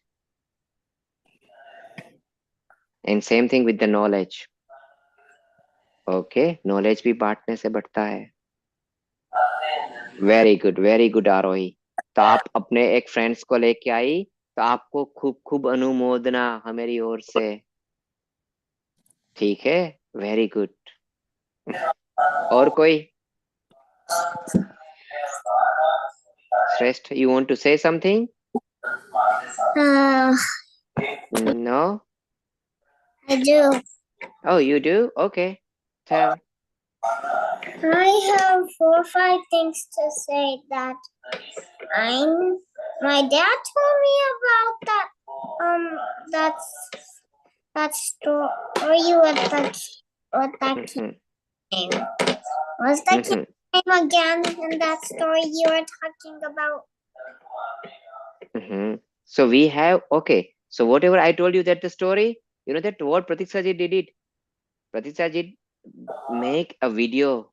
And same thing with the knowledge. Okay, knowledge भी बांटने से बढ़ता है। वेरी गुड आरोही। तो आप अपने एक फ्रेंड्स को लेके आई, तो आपको खूब खूब अनुमोदना हमारी ओर से, ठीक है? Very good. और कोई? Shrestha, you want to say something? No? I do. Oh, you do? Okay. Tell. I have 4 or 5 things to say that my dad told me about that story with that kid name. What's the kid name again in that story you were talking about? So we have, okay. So whatever I told you that the story, you know that what Pratiksaji did it. Pratiksaji make a video.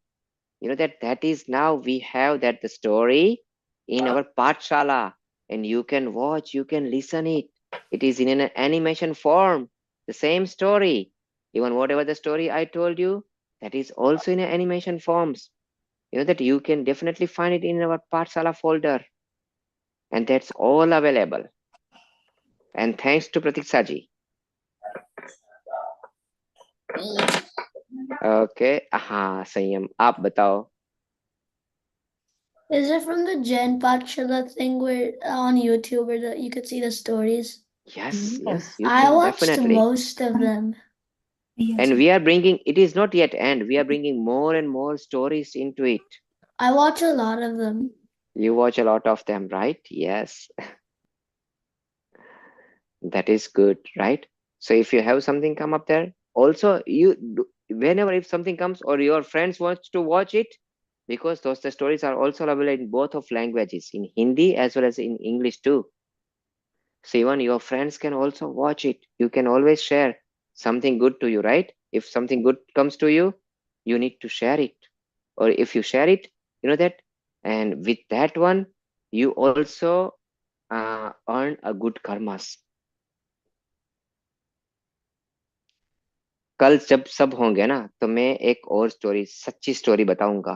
You know that is now we have that the story in our Pathshala, and you can watch, you can listen it. It is in an animation form. The same story. Even whatever the story I told you, that is also in an animation forms. You know that you can definitely find it in our Pathshala folder, and that's all available. And thanks to Pratiksaji. Okay हाँ संयम आप बताओ. Is it from the Jen Patshala thing where on YouTube where you could see the stories? Yes, Yes. yes, you I can watched definitely. most of them. And we are bringing, it is not yet end, we are bringing more and more stories into it. I watch a lot of them. You watch a lot of them, right? Yes. That is good, right? So if you have something come up there, also whenever if something comes or your friends wants to watch it, because those the stories are also available in both of languages, in Hindi as well as in English too. So even your friends can also watch it. You can always share something good to you, right? If something good comes to you, you need to share it. Or if you share it, you know that, and with that one, you also earn a good karmas. कल जब सब होंगे ना तो मैं एक और story, सच्ची स्टोरी बताऊंगा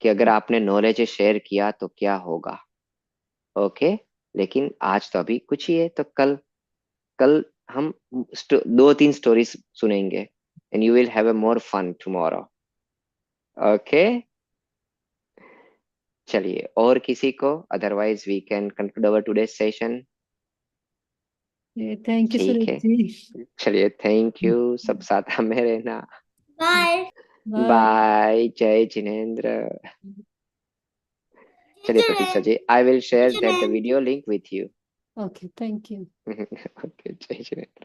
कि अगर आपने नॉलेज शेयर किया तो क्या होगा. ओके. लेकिन आज तो अभी कुछ ही है, तो कल कल हम दो तीन स्टोरीज सुनेंगे, and you will have a more fun tomorrow. Okay. चलिए और किसी को, otherwise we can conclude our today session. Thank you ठीक सुरेश है. जी. चलिए थैंक यू, सब साथ में रहना. Bye. बाय. बाय. जय जिनेन्द्र. चलिए Pratiksha ji, I will share that the video link with you. Okay, thank you. Okay. जय जिनेन्द्र.